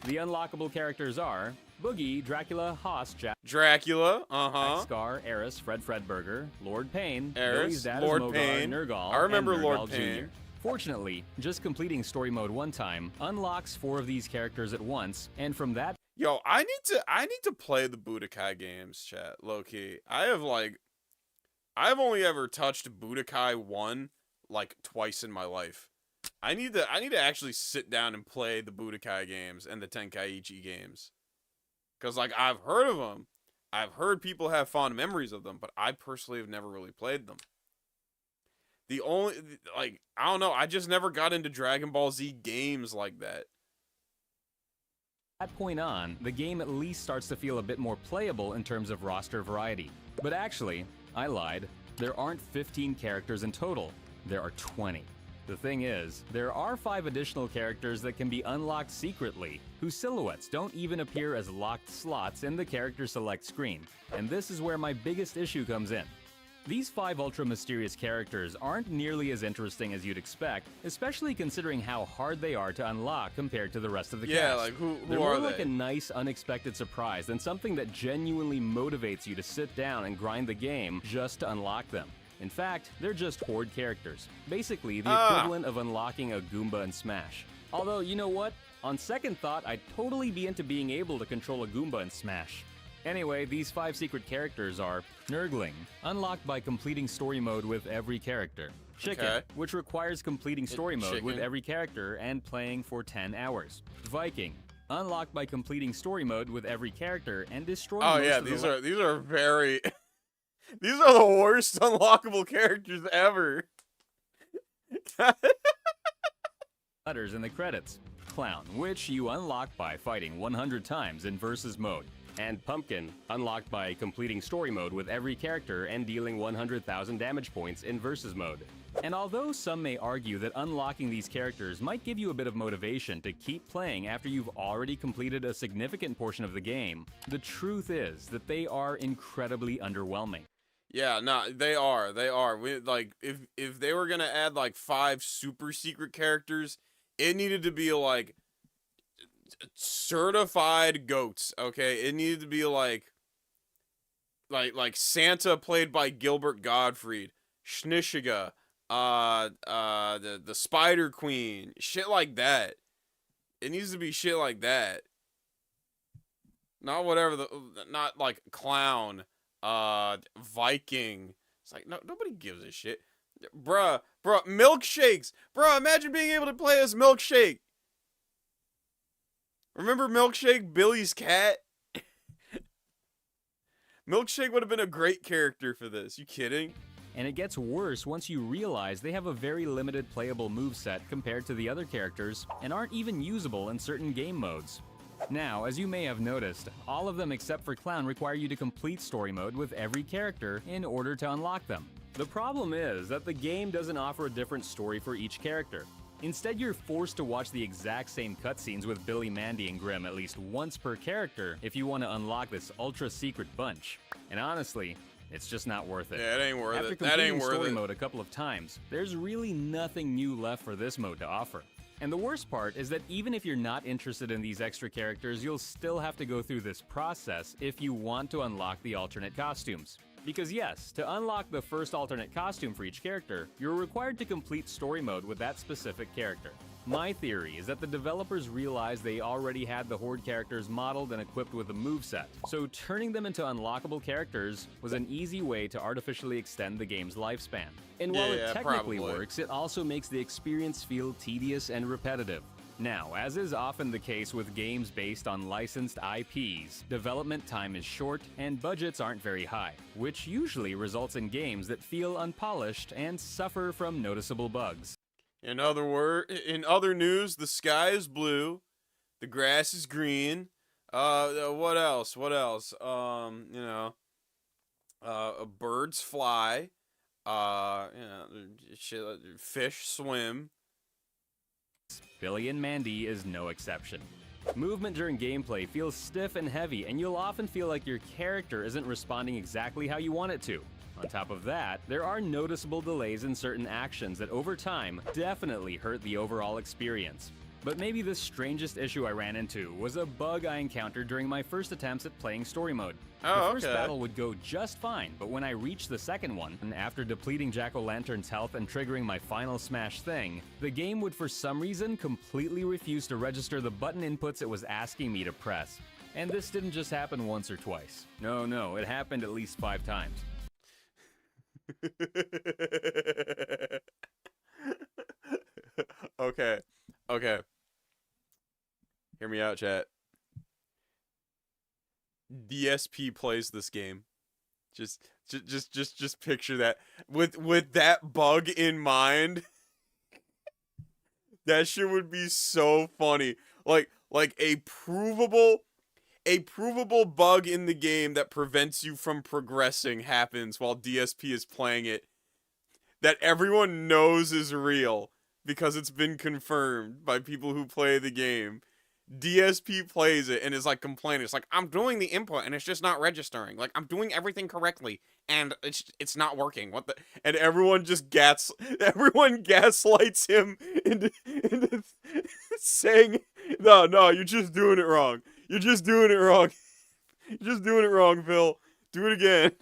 The unlockable characters are Boogie, Dracula, Hoss, Jack, Dracula, Scar, Eris, Fredburger, Lord Payne, Eris, Billy's dad Lord is Mogar, Payne. Nergal, I remember and Lord Nergal Payne. Jr. Fortunately, just completing story mode one time unlocks 4 of these characters at once, and from that, Yo, I need to play the Budokai games, chat, low-key. I've only ever touched Budokai 1 like twice in my life. I need to actually sit down and play the Budokai games and the Tenkaichi games. Cause like I've heard of them. I've heard people have fond memories of them, but I personally have never really played them. The only, like, I don't know, I just never got into Dragon Ball Z games like that. that point on, the game at least starts to feel a bit more playable in terms of roster variety. But actually, I lied. There aren't 15 characters in total. There are 20. The thing is, there are 5 additional characters that can be unlocked secretly, whose silhouettes don't even appear as locked slots in the character select screen. And this is where my biggest issue comes in. These 5 ultra-mysterious characters aren't nearly as interesting as you'd expect, especially considering how hard they are to unlock compared to the rest of the cast. Yeah, like, who They're are more like they? a nice, unexpected surprise than something that genuinely motivates you to sit down and grind the game just to unlock them. In fact, they're just horde characters. Basically, the equivalent of unlocking a Goomba in Smash. Although, you know what? On second thought, I'd totally be into being able to control a Goomba in Smash. Anyway, these 5 secret characters are Nurgling, unlocked by completing story mode with every character. Chicken, Okay. which requires completing story mode with Chicken. every character and playing for 10 hours. Viking, unlocked by completing story mode with every character and destroying Oh most yeah, of these the are very these are the worst unlockable characters ever. letters in the credits. Clown, which you unlock by fighting 100 times in versus mode. And Pumpkin, unlocked by completing story mode with every character and dealing 100,000 damage points in versus mode. And although some may argue that unlocking these characters might give you a bit of motivation to keep playing after you've already completed a significant portion of the game, the truth is that they are incredibly underwhelming. Yeah, no, they are. They are. Like if they were gonna add like 5 super secret characters, it needed to be like certified goats. Okay, it needed to be like Santa played by Gilbert Gottfried, Schnishiga, the Spider Queen, shit like that. It needs to be shit like that. Not whatever not like clown, Viking. It's like nobody gives a shit. Bruh, milkshakes. Bruh, imagine being able to play as Milkshake. Remember Milkshake, Billy's cat? Milkshake would have been a great character for this. You kidding? And it gets worse once you realize they have a very limited playable moveset compared to the other characters and aren't even usable in certain game modes. Now, as you may have noticed, all of them except for Clown require you to complete story mode with every character in order to unlock them. The problem is that the game doesn't offer a different story for each character. Instead, you're forced to watch the exact same cutscenes with Billy, Mandy, and Grimm at least once per character if you want to unlock this ultra-secret bunch. And honestly, it's just not worth it. Yeah, it ain't worth After it. That ain't completing worth story it. mode a couple of times, there's really nothing new left for this mode to offer. And the worst part is that even if you're not interested in these extra characters, you'll still have to go through this process if you want to unlock the alternate costumes. Because yes, to unlock the first alternate costume for each character, you're required to complete story mode with that specific character. My theory is that the developers realized they already had the Horde characters modeled and equipped with a moveset, so turning them into unlockable characters was an easy way to artificially extend the game's lifespan. And while Yeah, it technically probably. works, it also makes the experience feel tedious and repetitive. Now, as is often the case with games based on licensed IPs, development time is short and budgets aren't very high, which usually results in games that feel unpolished and suffer from noticeable bugs. In other news, the sky is blue, the grass is green. What else? Birds fly. Fish swim. Billy and Mandy is no exception. Movement during gameplay feels stiff and heavy, and you'll often feel like your character isn't responding exactly how you want it to. On top of that, there are noticeable delays in certain actions that over time definitely hurt the overall experience. But maybe the strangest issue I ran into was a bug I encountered during my first attempts at playing story mode. Oh, the first okay. battle would go just fine, but when I reached the second one, and after depleting Jack-O-Lantern's health and triggering my final smash thing, the game would for some reason completely refuse to register the button inputs it was asking me to press. And this didn't just happen once or twice. No, it happened at least 5 times. Okay. Hear me out, chat. DSP plays this game. Just picture that with that bug in mind. That shit would be so funny. Like a provable bug in the game that prevents you from progressing happens while DSP is playing it. That everyone knows is real because it's been confirmed by people who play the game. DSP plays it and is like complaining. It's like, I'm doing the input and it's just not registering. Like, I'm doing everything correctly and it's not working. What the? And everyone just gaslights him into saying, no, you're just doing it wrong. You're just doing it wrong. You're just doing it wrong, Phil. Do it again.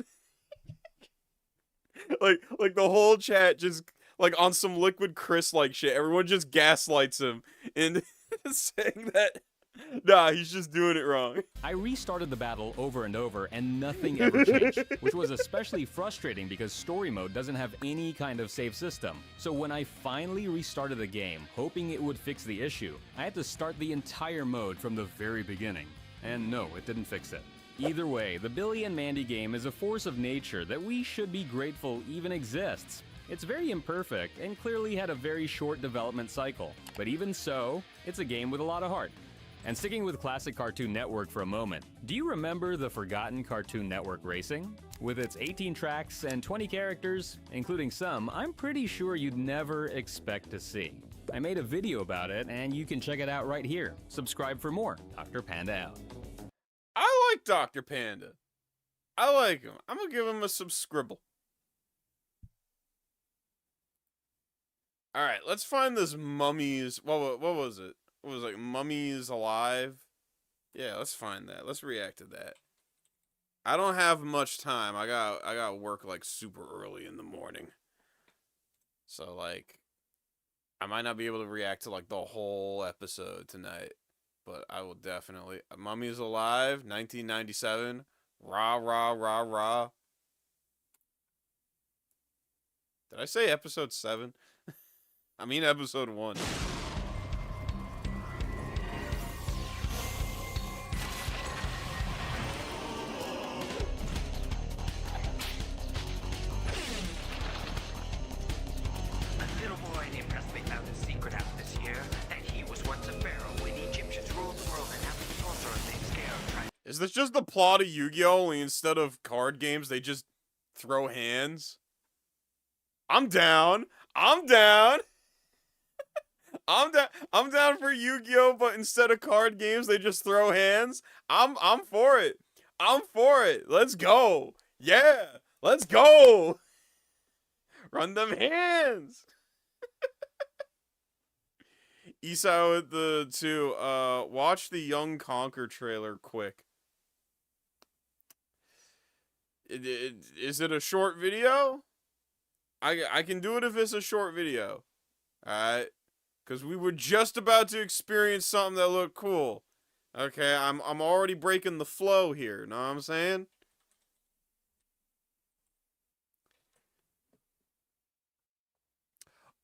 like the whole chat just like on some Liquid Chris like shit. Everyone just gaslights him and saying that he's just doing it wrong. I restarted the battle over and over and nothing ever changed, which was especially frustrating because story mode doesn't have any kind of save system. So when I finally restarted the game, hoping it would fix the issue, I had to start the entire mode from the very beginning. And no, it didn't fix it. Either way, the Billy and Mandy game is a force of nature that we should be grateful even exists. It's very imperfect and clearly had a very short development cycle, but even so, it's a game with a lot of heart. And sticking with classic Cartoon Network for a moment, do you remember the forgotten Cartoon Network Racing? With its 18 tracks and 20 characters, including some I'm pretty sure you'd never expect to see. I made a video about it and you can check it out right here. Subscribe for more. Dr. Panda out. I like Dr. Panda. I like him. I'm gonna give him a subscribble. Alright, let's find this Mummies. What was it? It was like Mummies Alive? Yeah, let's find that. Let's react to that. I don't have much time. I got work like super early in the morning. So like I might not be able to react to like the whole episode tonight. But I will definitely. Mummies Alive, 1997. Rah, rah, rah, rah. Did I say episode 7? I mean episode 1. Is this just the plot of Yu-Gi-Oh! Only instead of card games, they just throw hands? I'm down. I'm down. I'm down for Yu-Gi-Oh! But instead of card games, they just throw hands. I'm for it. I'm for it. Let's go. Yeah. Let's go. Run them hands. Esau with the 2. Watch the Young Conquer trailer quick. Is it a short video? I can do it if it's a short video. Alright. Because we were just about to experience something that looked cool. Okay, I'm already breaking the flow here. Know what I'm saying?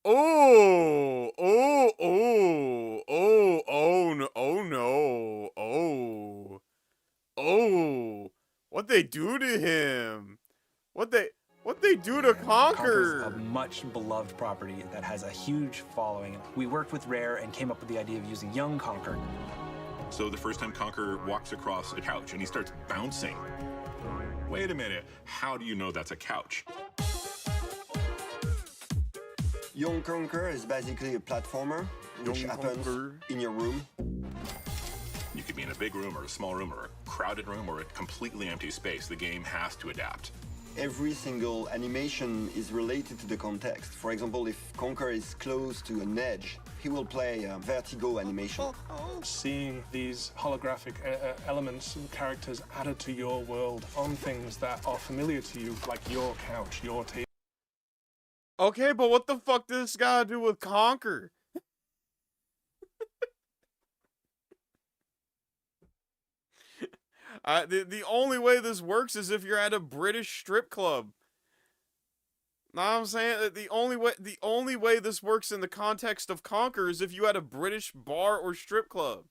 Oh, oh, oh, oh, oh, no, oh, no, oh, oh, what they do to him? What they do to Conquer? Conquer's a much beloved property that has a huge following. We worked with Rare and came up with the idea of using Young Conquer. So the first time Conquer walks across a couch and he starts bouncing. Wait a minute, how do you know that's a couch? Young Conquer is basically a platformer which happens in your room. You could be in a big room or a small room or a crowded room or a completely empty space. The game has to adapt. Every single animation is related to the context. For example, if Conquer is close to an edge, he will play a vertigo animation. Seeing these holographic elements and characters added to your world on things that are familiar to you, like your couch, your table. Okay, but what the fuck does this got to do with Conquer? The only way this works is if you're at a British strip club. Know what I'm saying? The only way this works in the context of Conquer is if you had a British bar or strip club.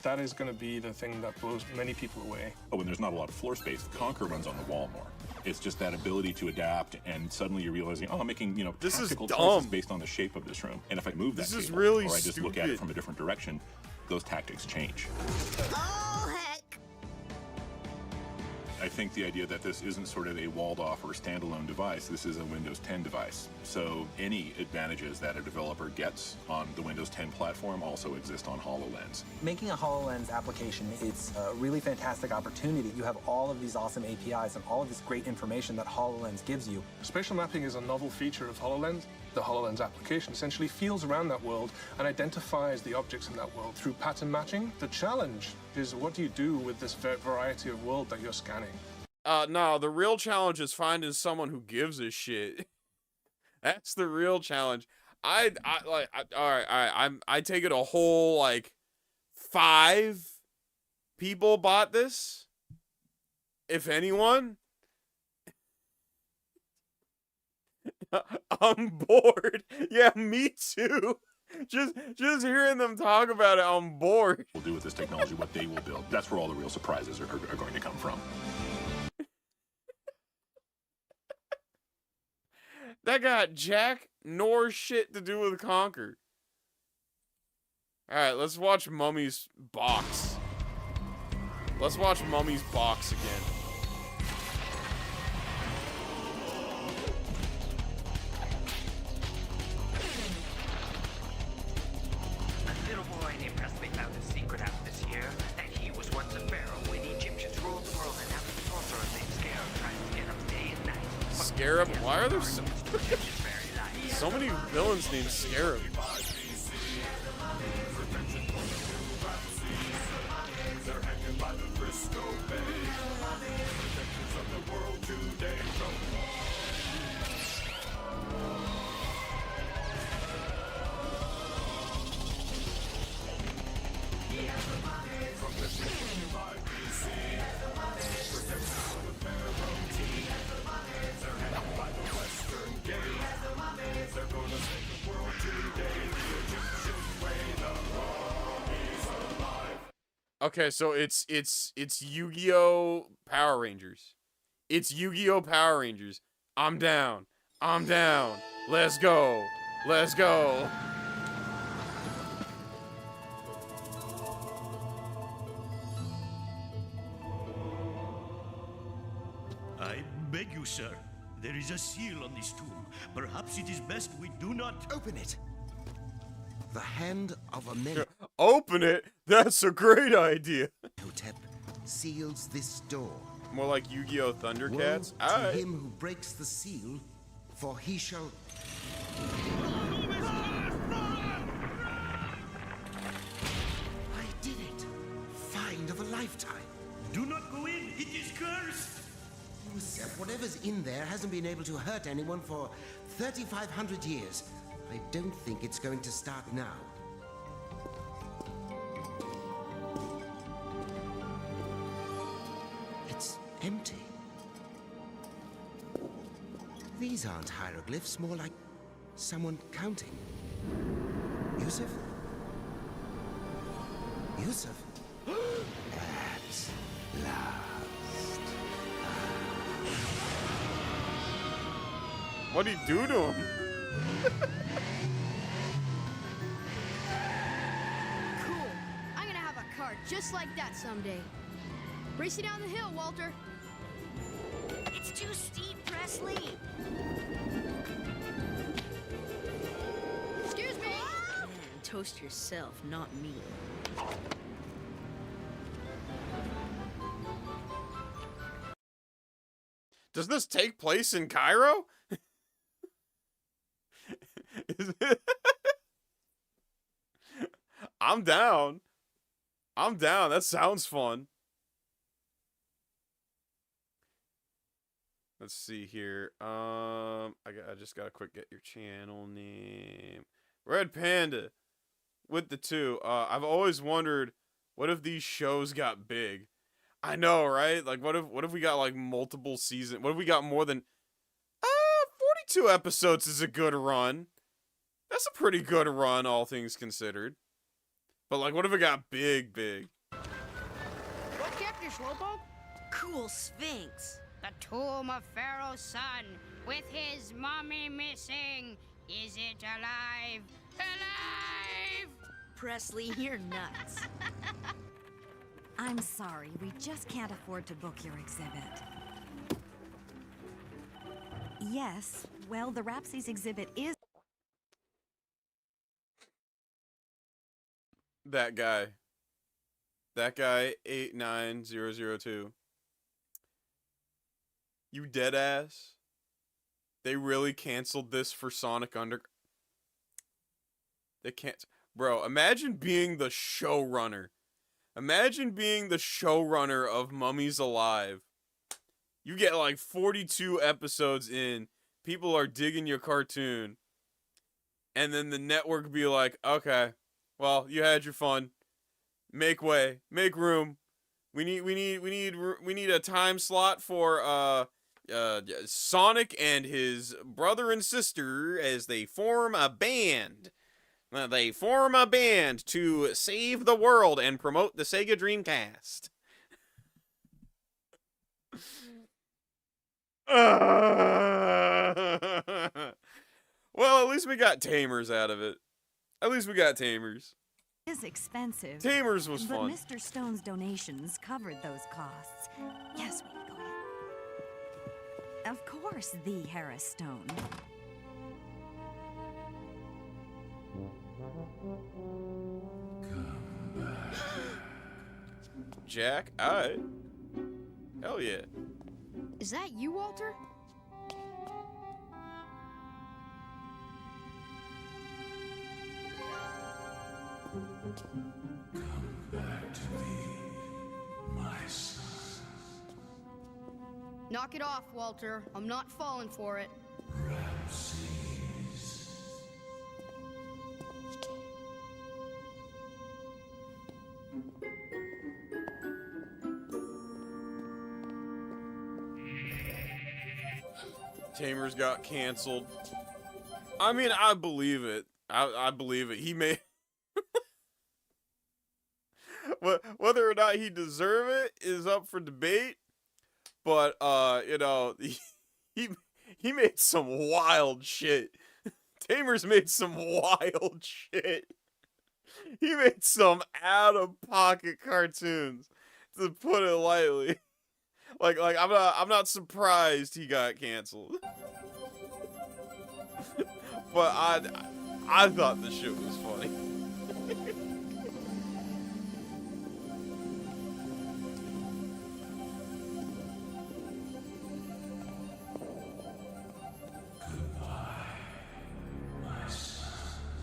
That is going to be the thing that blows many people away. Oh, when there's not a lot of floor space, Conquer runs on the wall more. It's just that ability to adapt, and suddenly you're realizing, oh, I'm making, tactical choices based on the shape of this room. And if I move that table, really or I just look at it from a different direction, those tactics change. Oh, heck. I think the idea that this isn't sort of a walled-off or standalone device, this is a Windows 10 device. So any advantages that a developer gets on the Windows 10 platform also exist on HoloLens. Making a HoloLens application, it's a really fantastic opportunity. You have all of these awesome APIs and all of this great information that HoloLens gives you. Spatial mapping is a novel feature of HoloLens. The HoloLens application essentially feels around that world and identifies the objects in that world through pattern matching. The challenge is, what do you do with this variety of world that you're scanning? No, the real challenge is finding someone who gives a shit. That's the real challenge. I take it a whole, like, 5 people bought this, if anyone. I'm bored. Yeah, me too. Just hearing them talk about it, I'm bored. We'll do with this technology what they will build. That's where all the real surprises are going to come from. That got jack nor shit to do with Conquer. Alright, let's watch Mummy's box. Let's watch Mummy's box again. A little boy named Presley found a secret out this year, that he was once a pharaoh when Egyptians ruled the world, and now the sorcerer named Scarab trying to get him day and night. Scarab? Why are there so many villains named Scarab? Okay, so it's Yu-Gi-Oh! Power Rangers. It's Yu-Gi-Oh! Power Rangers. I'm down. I'm down. Let's go. Let's go. I beg you, sir. There is a seal on this tomb. Perhaps it is best we do not open it. The hand of a man. Open it? That's a great idea. Hotep seals this door. More like Yu-Gi-Oh! Thundercats? Woe to him who breaks the seal, for he shall... I did it. Find of a lifetime. Do not go in. It is cursed. Yusef, whatever's in there hasn't been able to hurt anyone for 3,500 years. I don't think it's going to start now. It's empty. These aren't hieroglyphs, more like someone counting. Yusef? Yusef? At last. What'd he do to him? Cool. I'm gonna have a car just like that someday. Race you down the hill, Walter. It's too steep, Presley. Excuse me. Toast yourself, not me. Does this take place in Cairo? I'm down. I'm down. That sounds fun. Let's see here. I just gotta quick get your channel name. Red Panda with the 2. I've always wondered, what if these shows got big? I know, right? Like, what if we got like multiple seasons? What if we got more than 42 episodes is a good run. That's a pretty good run, all things considered. But like, what if it got big? What kept your slowpoke? Cool Sphinx. The tomb of Pharaoh's son, with his mommy missing. Is it alive? Alive! Presley, you're nuts. I'm sorry, we just can't afford to book your exhibit. Yes, well, the Rapsies exhibit is... That guy. That guy, 89002. You dead ass? They really canceled this for Sonic Under... They can't... Bro, imagine being the showrunner. Imagine being the showrunner of Mummies Alive. You get like 42 episodes in. People are digging your cartoon. And then the network be like, okay, well, you had your fun. Make way. Make room. We need a time slot for Sonic and his brother and sister as they form a band. They form a band to save the world and promote the Sega Dreamcast. Well, at least we got Tamers out of it. At least we got Tamers. Is expensive. Tamers was fun. But Mr. Stone's donations covered those costs. Yes, we go ahead. Of course, the Harris Stone. Jack, alright. Hell yeah. Is that you, Walter? Come back to me, my son. Knock it off, Walter. I'm not falling for it. Ramses. Tamers got canceled. I mean, I believe it. I believe it. He may... Whether or not he deserve it is up for debate. But, you know, he made some wild shit. Tamers made some wild shit. He made some out-of-pocket cartoons, to put it lightly. Like I'm not surprised he got canceled. But I thought the shit was funny.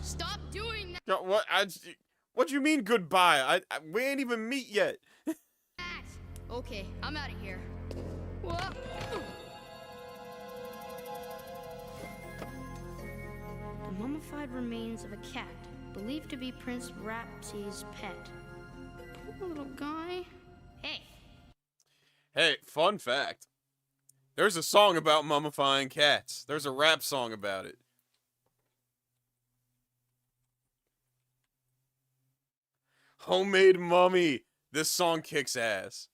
Stop doing that! What do you mean goodbye? We ain't even meet yet. Okay, I'm out of here. Whoa. The mummified remains of a cat, believed to be Prince Rapsi's pet. Poor little guy. Hey. Hey, fun fact. There's a song about mummifying cats. There's a rap song about it. Homemade Mummy. This song kicks ass.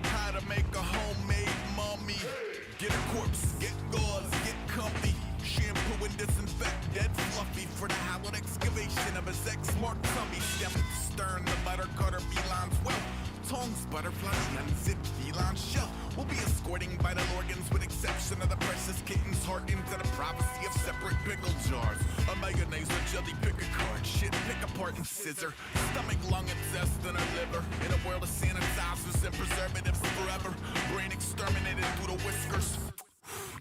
How to make a homemade mummy. Get a corpse, get gauze, get comfy. Shampoo and disinfect dead fluffy for the hallowed excavation of his ex-marked tummy. Stem stern, the butter cutter felines well. Tongues, butterfly, unzipped feline shell. We'll be escorting vital organs with exception of the precious kitten's heart into the privacy of separate pickle jars. A mayonnaise or jelly pick a card. Shit, pick apart and scissor. Stomach, lung, intestine, or liver. In a world of sanitizers and preservatives forever. Brain exterminated through the whiskers.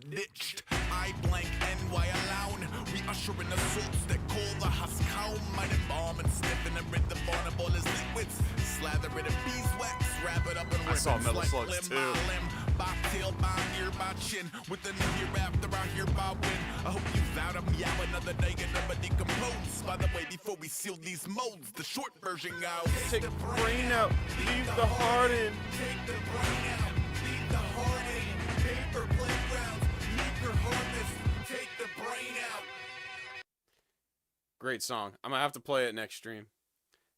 Ditched, I blank, NY alone. We usher in the salts that call the husk home. Might embalm and sniffing and rid the vulnerable as liquids. Slather it in beeswax, wrap it up in ribbons. I saw Metal like Slugs limb by limb, by tail, by ear, by chin. Within the hereafter, I hereby win. I hope you vow to meow another day and never decompose. By the way, before we seal these molds, the short version goes. Take the brain out, leave the heart in. Take the brain out, leave the heart in. Paper playgrounds. Take the brain out. Great song. I'm gonna have to play it next stream.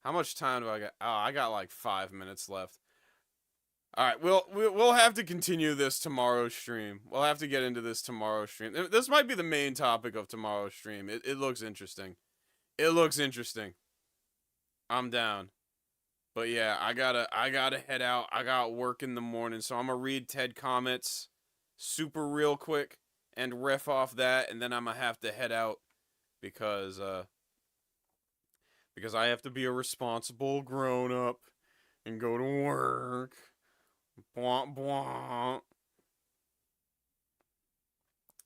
How much time do I got? Oh, I got like 5 minutes left. All right, we'll have to continue this tomorrow's stream. We'll have to get into this tomorrow's stream. This might be the main topic of tomorrow's stream. It looks interesting. It looks interesting. I'm down. But yeah, I gotta head out. I got work in the morning, so I'm gonna read Ted comments super real quick and riff off that, and then I'm gonna have to head out because I have to be a responsible grown up and go to work. Bwomp bwomp.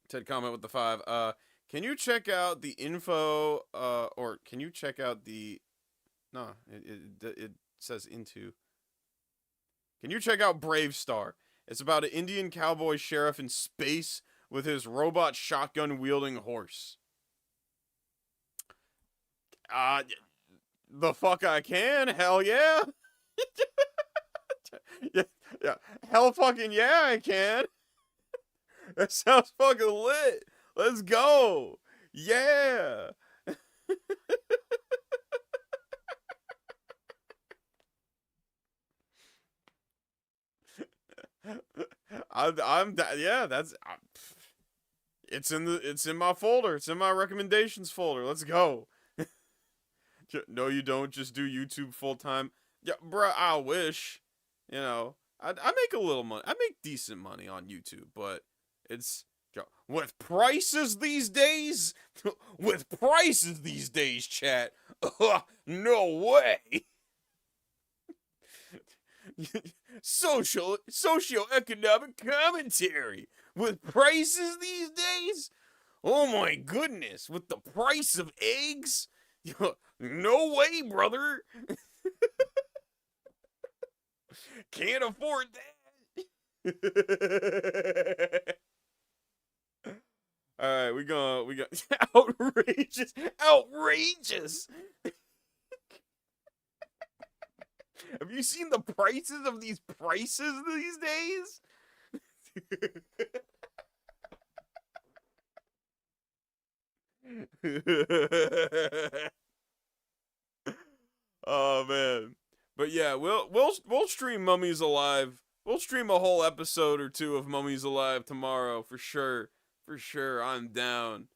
Ted comment with the 5. Can you check out the info? Or can you check out the? No, it says into. Can you check out Brave Star? It's about an Indian cowboy sheriff in space with his robot shotgun wielding horse. The fuck I can? Hell yeah. Yeah, hell fucking yeah, I can. That sounds fucking lit. Let's go. Yeah. Yeah, that's it's in my folder. It's in my recommendations folder. Let's go. No, you don't just do YouTube full time. Yeah, bruh, I wish. You know, I make a little money. I make decent money on YouTube, but it's with prices these days. With prices these days, chat. No way. Socioeconomic commentary with prices these days. Oh my goodness, with the price of eggs. No way, brother. Can't afford that. All right, we got outrageous. Have you seen the prices of these prices these days? Oh man. But yeah, we'll stream Mummies Alive. We'll stream a whole episode or two of Mummies Alive tomorrow for sure. For sure, I'm down.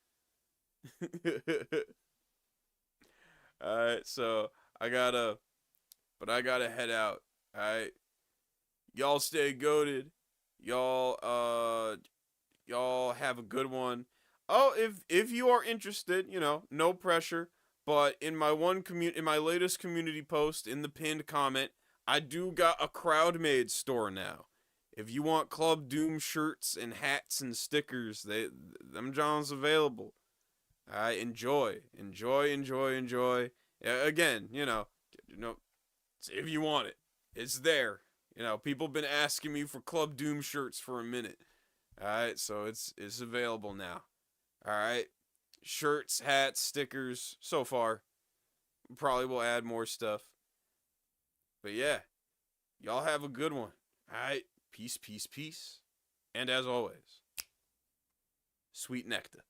Alright, so I gotta head out. Alright. Y'all stay goated. Y'all have a good one. Oh, if you are interested, you know, no pressure. But in my latest community post, in the pinned comment, I do got a crowd-made store now. If you want Club Doom shirts and hats and stickers, them John's available. Enjoy. Again, you know, if you want it, it's there. You know, people been asking me for Club Doom shirts for a minute. Alright, so it's available now. Alright. Shirts, hats, stickers, so far. Probably will add more stuff. But yeah, y'all have a good one. Alright, peace. And as always, sweet nectar.